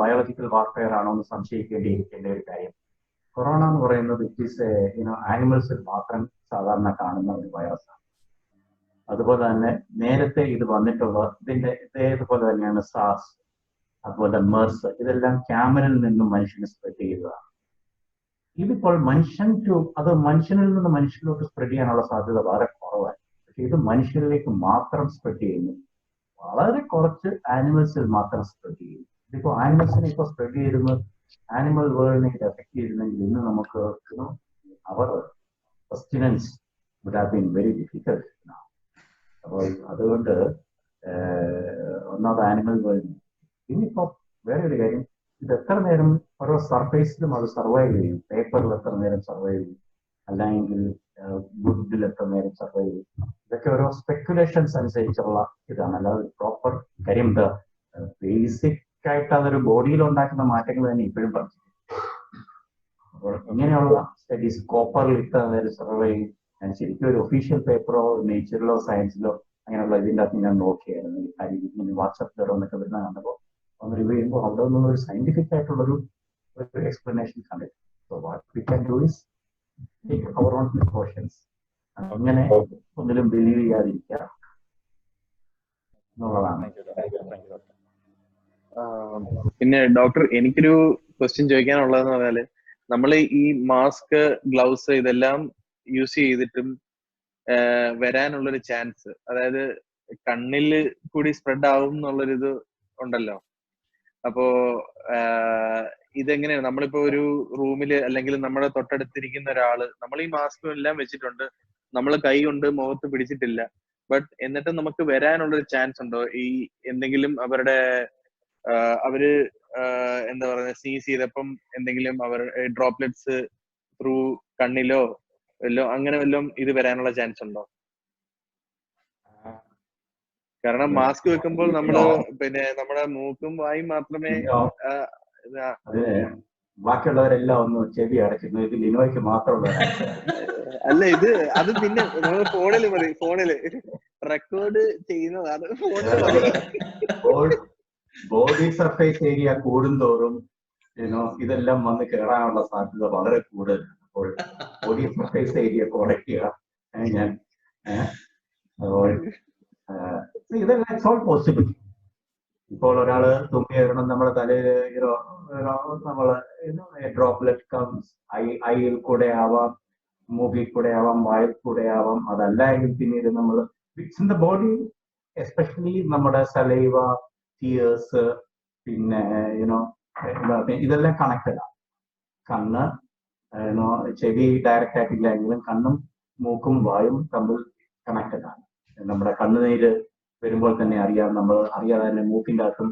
ബയോളജിക്കൽ വാർഫെയർ ആണോ എന്ന് സംശയിക്കേണ്ടിയിരിക്കേണ്ട ഒരു കാര്യം. കൊറോണ എന്ന് പറയുന്നത് ഇറ്റ് ഈസ് ആനിമൽസിൽ മാത്രം സാധാരണ കാണുന്ന ഒരു വൈറസാണ്. അതുപോലെ തന്നെ നേരത്തെ ഇത് വന്നിട്ടുള്ള ഇതേപോലെ തന്നെയാണ് സാർസ്, അതുപോലെ മെർസ്, ഇതെല്ലാം ക്യാമലിൽ നിന്നും മനുഷ്യന് സ്പ്രെഡ് ചെയ്തതാണ്. ഇതിപ്പോൾ മനുഷ്യനിൽ നിന്ന് മനുഷ്യരിലോട്ട് സ്പ്രെഡ് ചെയ്യാനുള്ള സാധ്യത വളരെ കുറവാണ്. പക്ഷെ ഇത് മനുഷ്യരിലേക്ക് മാത്രം സ്പ്രെഡ് ചെയ്യുന്നു. വളരെ കുറച്ച് ആനിമൽസിൽ മാത്രം സ്പ്രെഡ് ചെയ്യുന്നു. ഇതിപ്പോ ആനിമൽസിനെ ഇപ്പോൾ സ്പ്രെഡ് ചെയ്യുന്നത് ആനിമൽ വേൾഡിനെ ഇത് എഫക്ട് ചെയ്തിരുന്നെങ്കിൽ ഇന്ന് നമുക്ക് അവർ sustenance would have been very difficult. അപ്പോൾ അതുകൊണ്ട് ഒന്നാമത് ആനിമൽ വേൾഡ്. ഇനിയിപ്പോ വേറെ ഒരു കാര്യം, ഇത് എത്ര നേരം ഓരോ സർഫേസിലും അത് സർവൈവ് ചെയ്യും. പേപ്പറിൽ എത്ര നേരം സർവൈവ് ചെയ്യും, അല്ലെങ്കിൽ വുഡിൽ എത്ര നേരം സർവൈവ് ചെയ്യും, ഇതൊക്കെ ഓരോ സ്പെക്കുലേഷൻസ് അനുസരിച്ചുള്ള ഇതാണ്. അല്ലാതെ പ്രോപ്പർ കാര്യം ബേസിക് ആയിട്ട് അതൊരു ബോഡിയിൽ ഉണ്ടാക്കുന്ന മാറ്റങ്ങൾ തന്നെ ഇപ്പോഴും പഠിച്ചു. അപ്പോൾ ഇങ്ങനെയുള്ള സ്റ്റഡീസ് കോപ്പറിൽ ഇത്ര നേരം സർവൈവ് ചെയ്യും. ഞാൻ ശരിക്കും ഒരു ഒഫീഷ്യൽ പേപ്പറോ നേച്ചറിലോ സയൻസിലോ അങ്ങനെയുള്ള ഇതിൻ്റെ അകത്ത് ഞാൻ നോക്കിയായിരുന്നു. ഈ കാര്യം വാട്സാപ്പിലോ എന്നൊക്കെ വരുന്ന കണ്ടപ്പോൾ ഒന്ന് റിവ്യൂ ചെയ്യുമ്പോൾ അവിടെ നിന്നുള്ള ഒരു സയന്റിഫിക് ആയിട്ടുള്ളൊരു എക്സ്പ്ലനേഷൻ കണ്ടിട്ട്. So what we can do is take our own precautions. അങ്ങനെ ഒന്നിലും ബിലീവ് ചെയ്യാതിരിക്കുക എന്നുള്ളതാണ്. പിന്നെ ഡോക്ടർ, എനിക്കൊരു ക്വസ്റ്റ്യൻ ചോദിക്കാനുള്ളതെന്ന് പറഞ്ഞാല്, നമ്മൾ ഈ മാസ്ക്, ഗ്ലൗസ് ഇതെല്ലാം യൂസ് ചെയ്തിട്ടും വരാനുള്ളൊരു ചാൻസ്, അതായത് കണ്ണിൽ കൂടി സ്പ്രെഡ് ആവും എന്നുള്ളൊരിത് ഉണ്ടല്ലോ. അപ്പോ ഇതെങ്ങനെയാണ്, നമ്മളിപ്പോ ഒരു റൂമില് അല്ലെങ്കിൽ നമ്മുടെ തൊട്ടടുത്തിരിക്കുന്ന ഒരാള്, നമ്മൾ ഈ മാസ്കും എല്ലാം വെച്ചിട്ടുണ്ട്, നമ്മൾ കൈ കൊണ്ട് മുഖത്ത് പിടിച്ചിട്ടില്ല, ബട്ട് എന്നിട്ടും നമുക്ക് വരാനുള്ളൊരു ചാൻസ് ഉണ്ടോ? ഈ എന്തെങ്കിലും അവര് എന്താ പറയുക, സ്നീസ് ചെയ്തപ്പം എന്തെങ്കിലും ഡ്രോപ്ലെറ്റ്സ് ത്രൂ കണ്ണിലോ അങ്ങനെ വല്ലതും ഇത് വരാനുള്ള ചാൻസ് ഉണ്ടോ? കാരണം മാസ്ക് വെക്കുമ്പോൾ നമ്മള് പിന്നെ നമ്മുടെ മൂക്കും വായും മാത്രമേ ബാക്കിയുള്ളവരെല്ലാം ഒന്ന് ചെവി അടയ്ക്കുന്നു. ഇത് ലിനോയ്ക്ക് മാത്രമുള്ള അല്ല, അത് പിന്നെ നമ്മൾ ഫോണില് മതി. ഫോണില് റെക്കോർഡ് ചെയ്യുന്നതാണ്. ബോഡി സർഫേസ് ഏരിയ കൂടുന്തോറും ഇതെല്ലാം വന്ന് കയറാനുള്ള സാധ്യത വളരെ കൂടുതലാണ്. അപ്പോൾ ബോഡി സർഫേസ് ഏരിയ കുറയ്ക്കുക. ഞാൻ അപ്പോൾ ഇതെല്ലാം ഇറ്റ്സ് ഓൾ പോസിബിൾ. ഇപ്പോൾ ഒരാള് തുമ്മി വരണം നമ്മുടെ തലയിൽ നമ്മള് ഡ്രോപ്ലെറ്റ് കംസ് ഐയിൽ കൂടെ ആവാം, മൂക്കിൽ കൂടെ ആവാം, വായിൽ കൂടെ ആവാം. അതല്ല എങ്കിൽ പിന്നീട് നമ്മൾ it's in the body, especially നമ്മുടെ സലൈവ, ടീയേഴ്സ്, പിന്നെ ഇതെല്ലാം കണക്റ്റഡ് ആണ്. കണ്ണ് ചെവി ഡയറക്റ്റ് ആയിട്ടില്ല എങ്കിലും കണ്ണും മൂക്കും വായും തമ്മിൽ കണക്റ്റഡ് ആണ്. നമ്മുടെ കണ്ണുനീര് വരുമ്പോൾ തന്നെ അറിയാം, നമ്മൾ അറിയാതെ തന്നെ മൂക്കിൻ്റെ അകത്തും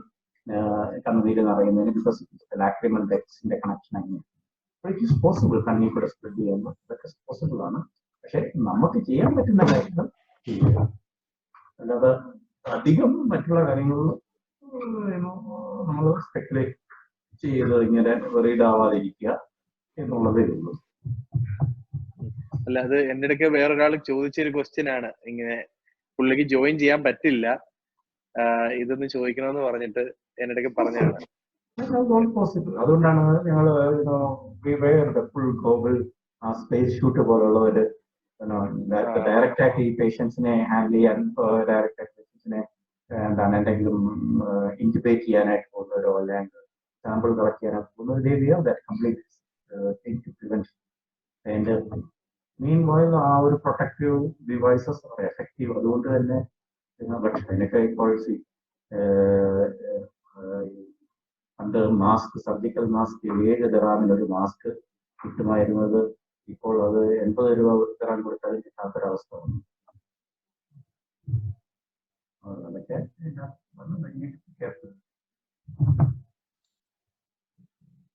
കണ്ണുനീര് നിറയുന്നതിന് ബിക്കോസ് ലാക്രിമൽ ഡക്ട്സിന്റെ കണക്ഷൻ അങ്ങനെയാണ്. ഇറ്റ് ഈസ് പോസിബിൾ കണ്ണിൽ കൂടെ സ്പ്രെഡ് ചെയ്യുമ്പോൾ ഇതൊക്കെ പോസിബിൾ ആണ്. പക്ഷെ നമുക്ക് ചെയ്യാൻ പറ്റുന്ന കാര്യങ്ങൾ ചെയ്യുക, അല്ലാതെ അധികം മറ്റുള്ള കാര്യങ്ങളിൽ നമ്മൾ സ്പെക്കുലേറ്റ് ചെയ്ത് ഇങ്ങനെ വെറീഡ് ആവാതിരിക്കുക എന്നുള്ളതേ ഉള്ളൂ. അല്ല, അത് എൻ്റെ ഇടയ്ക്ക് വേറൊരാൾ ചോദിച്ചൊരു ക്വസ്റ്റ്യൻ ആണ്. ഇങ്ങനെ പുള്ളിക്ക് ജോയിൻ ചെയ്യാൻ പറ്റില്ല, ഇതൊന്ന് ചോദിക്കണമെന്ന് പറഞ്ഞിട്ട് എൻ്റെ ഇടയ്ക്ക് പറഞ്ഞതാണ്. അതുകൊണ്ടാണ് ഞങ്ങൾ ഫുൾ ഗ്ലോബൽ സ്പേസ് ഷൂട്ട് പോലുള്ളവര് ഡയറക്റ്റ് ആയിട്ട് ഈ പേഷ്യൻസിനെ ഹാൻഡിൽ ചെയ്യാൻ, ഡയറക്റ്റ് ആയിട്ട് പേഷ്യൻസിനെ എന്തെങ്കിലും ഇൻറ്റുബേറ്റ് ചെയ്യാനായിട്ട് പോകുന്നവരോ അല്ലെങ്കിൽ സാമ്പിൾ കളക്ട് ചെയ്യാനായിട്ട് പോകുന്നവർ കംപ്ലീറ്റ് പ്രിവെൻഷൻ. അതിൻ്റെ മീൻവൈൽ ആ ഒരു പ്രൊട്ടക്റ്റീവ് ഡിവൈസസ് ആർ എഫക്റ്റീവ്. അതുകൊണ്ട് തന്നെ പക്ഷെ അതിനൊക്കെ ഇപ്പോൾ പണ്ട് മാസ്ക്, സർജിക്കൽ മാസ്ക് 7 ദിറാമിനൊരു മാസ്ക് കിട്ടുമായിരുന്നത് ഇപ്പോൾ അത് 80 രൂപ ദിറാം കൊടുത്താലും കിട്ടാത്തൊരവസ്ഥ വന്നു. അതൊക്കെ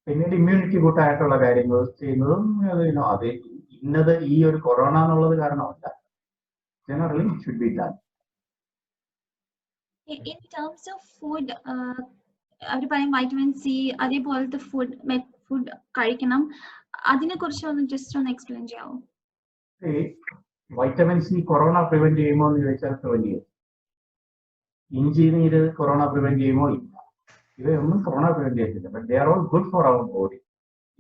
പിന്നീട് ഇമ്മ്യൂണിറ്റി കൂട്ടായിട്ടുള്ള കാര്യങ്ങൾ ചെയ്യുന്നതും അത് ഇന്നത് ഈ ഒരു കൊറോണ എന്നുള്ളത് കാരണമല്ല. Generally it should be done. In terms of food, അവർ പറയും വൈറ്റമിൻ സി അതേപോലത്തെ ഫുഡ് കഴിക്കണം. അതിനെ കുറിച്ച് ഒന്ന് ജസ്റ്റ് ഒന്ന് എക്സ്പ്ലെയിൻ ചെയ്യാമോ? വൈറ്റമിൻ സി കൊറോണ പ്രിവെന്റ് ചെയ്യുമോ എന്ന് ചോദിച്ചാൽ പ്രിവെന്റ് ചെയ്യും. ഇഞ്ചി നീര് കൊറോണ പ്രിവെന്റ് ചെയ്യുമോ? ഇല്ല. ഇവയൊന്നും കൊറോണ പ്രിവെന്റ് ചെയ്തില്ല. But they are all good for our body.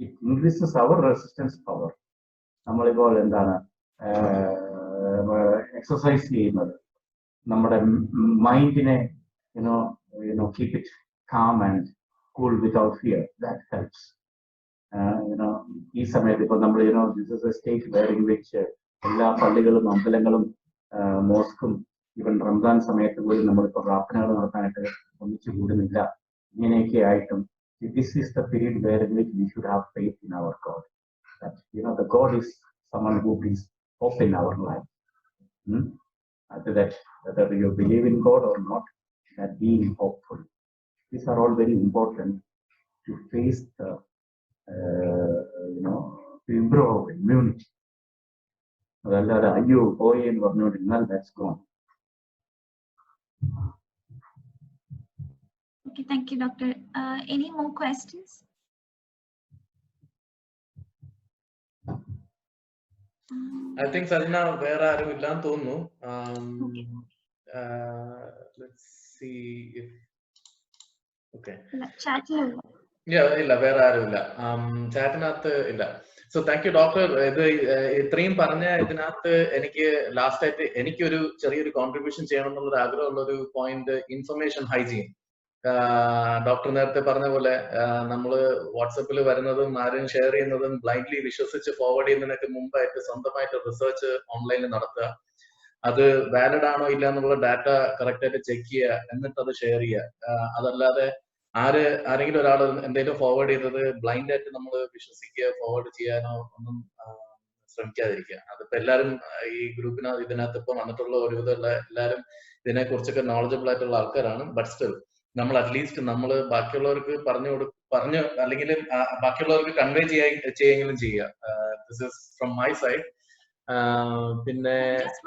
It increases our resistance power. നമ്മളിപ്പോൾ എന്താണ് എക്സസൈസ് ചെയ്യുന്നത് നമ്മുടെ മൈൻഡിനെ keep it calm and cool without fear. That helps. ഈ സമയത്ത് ഇപ്പോൾ നമ്മൾ this is a state where in which എല്ലാ പള്ളികളും അമ്പലങ്ങളും മോസ്കും ഈവൻ റംസാൻ സമയത്ത് പോലും നമ്മളിപ്പോൾ പ്രാർത്ഥനകൾ നടത്താനായിട്ട് ഒന്നിച്ചു കൂടുന്നില്ല. ഇങ്ങനെയൊക്കെ ആയിട്ടും this is the period where in which we should have faith in our God. That the God is someone who brings hope in our life. That whether you believe in God or not, that being hopeful. These are all very important to face the, to improve our immunity. Ayyo, boy, and we're not in that's gone. Okay, thank you, Doctor. Any more questions? I think Sarina, where are you? Illan thonu. Let's see if okay. Chat yeah, illa where are you? Chat nathu illa. So thank you, Doctor. ഇത് ഇത്രയും പറഞ്ഞ ഇതിനകത്ത് എനിക്ക് ലാസ്റ്റ് ആയിട്ട് എനിക്ക് ഒരു ചെറിയൊരു കോൺട്രിബ്യൂഷൻ ചെയ്യണം എന്നുള്ള ആഗ്രഹമുള്ള ഒരു പോയിന്റ് ഇൻഫർമേഷൻ ഹൈജീൻ. ഡോക്ടർ നേരത്തെ പറഞ്ഞ പോലെ നമ്മൾ വാട്സപ്പിൽ വരുന്നതും ആരും ഷെയർ ചെയ്യുന്നതും ബ്ലൈൻഡ്ലി വിശ്വസിച്ച് ഫോർവേഡ് ചെയ്യുന്നതിനൊക്കെ മുമ്പായിട്ട് സ്വന്തമായിട്ട് റിസർച്ച് ഓൺലൈനിൽ നടത്തുക. അത് വാലിഡ് ആണോ ഇല്ല എന്നുള്ള ഡാറ്റ കറക്റ്റ് ആയിട്ട് ചെക്ക് ചെയ്യുക, എന്നിട്ട് അത് ഷെയർ ചെയ്യുക. അതല്ലാതെ ആരെങ്കിലും ഒരാൾ എന്തെങ്കിലും ഫോർവേഡ് ചെയ്തത് ബ്ലൈൻഡ് ആയിട്ട് നമ്മൾ വിശ്വസിക്കുക, ഫോർവേഡ് ചെയ്യാനോ ഒന്നും ശ്രമിക്കാതിരിക്കുക. അതിപ്പോ എല്ലാവരും ഈ ഇതിനകത്ത് ഇപ്പൊ വന്നിട്ടുള്ള ഒരുവിധമുള്ള എല്ലാവരും ഇതിനെ കുറിച്ചൊക്കെ നോളജബിൾ ആയിട്ടുള്ള ആൾക്കാരാണ്. ബട്ട് സ്റ്റിൽ നമ്മൾ അറ്റ്ലീസ്റ്റ് നമ്മൾ ബാക്കിയുള്ളവർക്ക് പറഞ്ഞു അല്ലെങ്കിൽ ബാക്കിയുള്ളവർക്ക് കൺവേ ചെയ്യുകയെങ്കിലും ചെയ്യുക. This is from my side. Just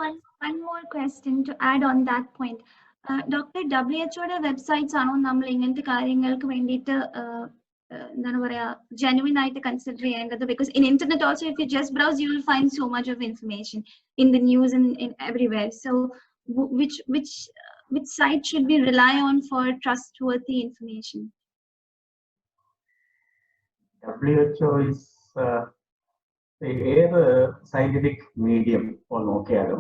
one more question to add on that point. Dr. WHO websites ആണോ നമ്മൾ ഇങ്ങനത്തെ കാര്യങ്ങൾക്ക് വേണ്ടിയിട്ട് എന്താണ് പറയാ genuine ആയിട്ട് consider ചെയ്യേണ്ടത്? Because in internet also, if you just browse, you will find so much of information in the news and in everywhere. So which site should we rely on for trustworthy information? WHO is ഏത് സയന്റിഫിക് മീഡിയം നോക്കിയാലും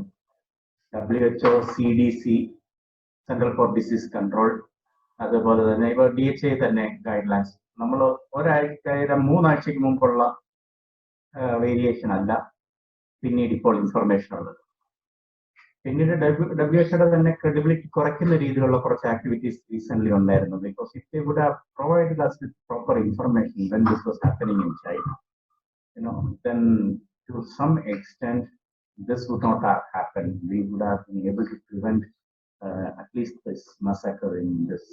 WHO, CDC, central four disease control, അതുപോലെ തന്നെ ഇപ്പോൾ DHA തന്നെ ഗൈഡ്ലൈൻസ്, നമ്മൾ മൂന്നാഴ്ചക്ക് മുമ്പുള്ള വേരിയേഷൻ അല്ല പിന്നീട് ഇപ്പോൾ ഇൻഫർമേഷൻ ഉള്ളത്. പിന്നീട് WHO തന്നെ ക്രെഡിബിലിറ്റി കുറയ്ക്കുന്ന രീതിയിലുള്ള കുറച്ച് ആക്ടിവിറ്റീസ് റീസെന്റ് ഉണ്ടായിരുന്നു. Because if they would have provided us with proper information when this was happening in China, then to some extent this would not have happened. We would have been able to prevent at least this massacre in this,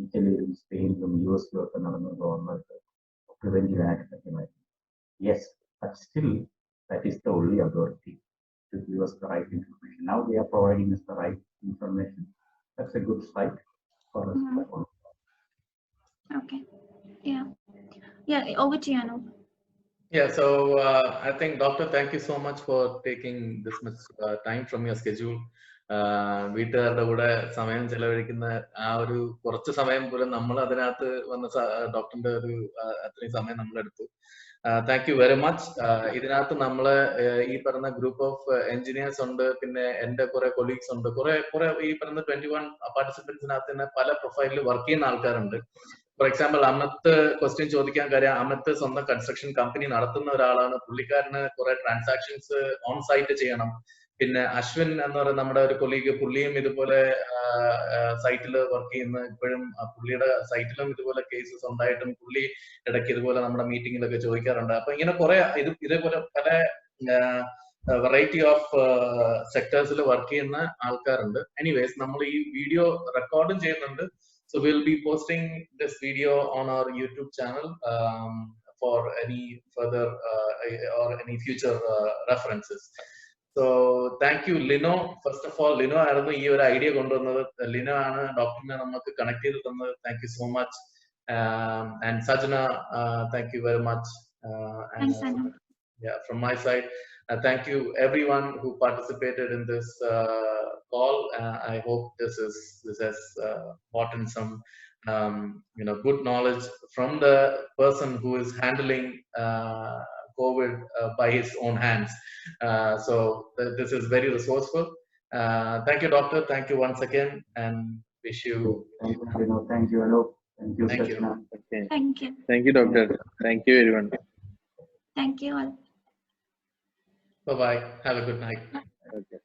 Italy, Spain, US, preventive act. Yes, but still, that is the only authority to give us the right information. Now they are providing us the right information. That's a good site for us. Okay. Yeah, over to you, Anu. Yeah, so I think, Doctor, thank you so much for taking this much time from your schedule. വീട്ടുകാരുടെ കൂടെ സമയം ചെലവഴിക്കുന്ന ആ ഒരു കുറച്ച് സമയം പോലും നമ്മൾ അതിനകത്ത് വന്ന ഡോക്ടറിന്റെ ഒരു അത്രയും സമയം നമ്മളെടുത്തു. Thank you very much. ഇതിനകത്ത് നമ്മള് ഈ പറഞ്ഞ ഗ്രൂപ്പ് ഓഫ് എഞ്ചിനീയേഴ്സ് ഉണ്ട്, പിന്നെ എന്റെ കുറെ കൊളീഗ്സ് ഉണ്ട്, കുറെ ഈ പറഞ്ഞ 21 പാർട്ടിസിപ്പൻസിനകത്ത് തന്നെ പല പ്രൊഫൈലിൽ വർക്ക് ചെയ്യുന്ന ആൾക്കാരുണ്ട്. ഫോർ എക്സാമ്പിൾ, അമിത് ക്വസ്റ്റ്യൻ ചോദിക്കാൻ കാര്യം, അമിത് സ്വന്തം കൺസ്ട്രക്ഷൻ കമ്പനി നടത്തുന്ന ഒരാളാണ്. പുള്ളിക്കാരന് കുറെ ട്രാൻസാക്ഷൻസ് ഓൺ സൈറ്റ് ചെയ്യണം. പിന്നെ അശ്വിൻ എന്ന് പറയുന്ന നമ്മുടെ ഒരു കൊളീഗ്, പുള്ളിയും ഇതുപോലെ സൈറ്റിൽ വർക്ക് ചെയ്യുന്ന, ഇപ്പോഴും പുള്ളിയുടെ സൈറ്റിലും ഇതുപോലെ കേസസ് ഉണ്ടായിട്ടും പുള്ളി ഇടയ്ക്ക് ഇതുപോലെ നമ്മുടെ മീറ്റിങ്ങിലൊക്കെ ചോദിക്കാറുണ്ട്. അപ്പൊ ഇങ്ങനെ കുറെ ഇതേപോലെ പല വെറൈറ്റി ഓഫ് സെക്ടേഴ്സിൽ വർക്ക് ചെയ്യുന്ന ആൾക്കാരുണ്ട്. എനിവേസ്, നമ്മൾ ഈ വീഡിയോ റെക്കോർഡും ചെയ്യുന്നുണ്ട്. So we'll be posting this video on our YouTube channel for any further or any future references. So thank you, Lino. First of all, Lino ആയിരുന്നു ഈ ഒരു ഐഡിയ കൊണ്ടുവന്നത്. ലിനോ ആണ് ഡോക്ടറിനെ നമുക്ക് കണക്ട് ചെയ്ത് തന്നത്. Thank you so much. And Sajna, thank you very much. Thanks, Anu. Yeah, from my side, thank you everyone who participated in this call. I hope this has brought in some good knowledge from the person who is handling COVID by his own hands. So this is very resourceful. Thank you, Doctor. Thank you once again, and wish you. Thank you, Thank you, Anu. Thank you, Sajna. Okay. Thank you. Thank you, Doctor. Thank you, everyone. Thank you all. Bye-bye. Have a good night. Okay.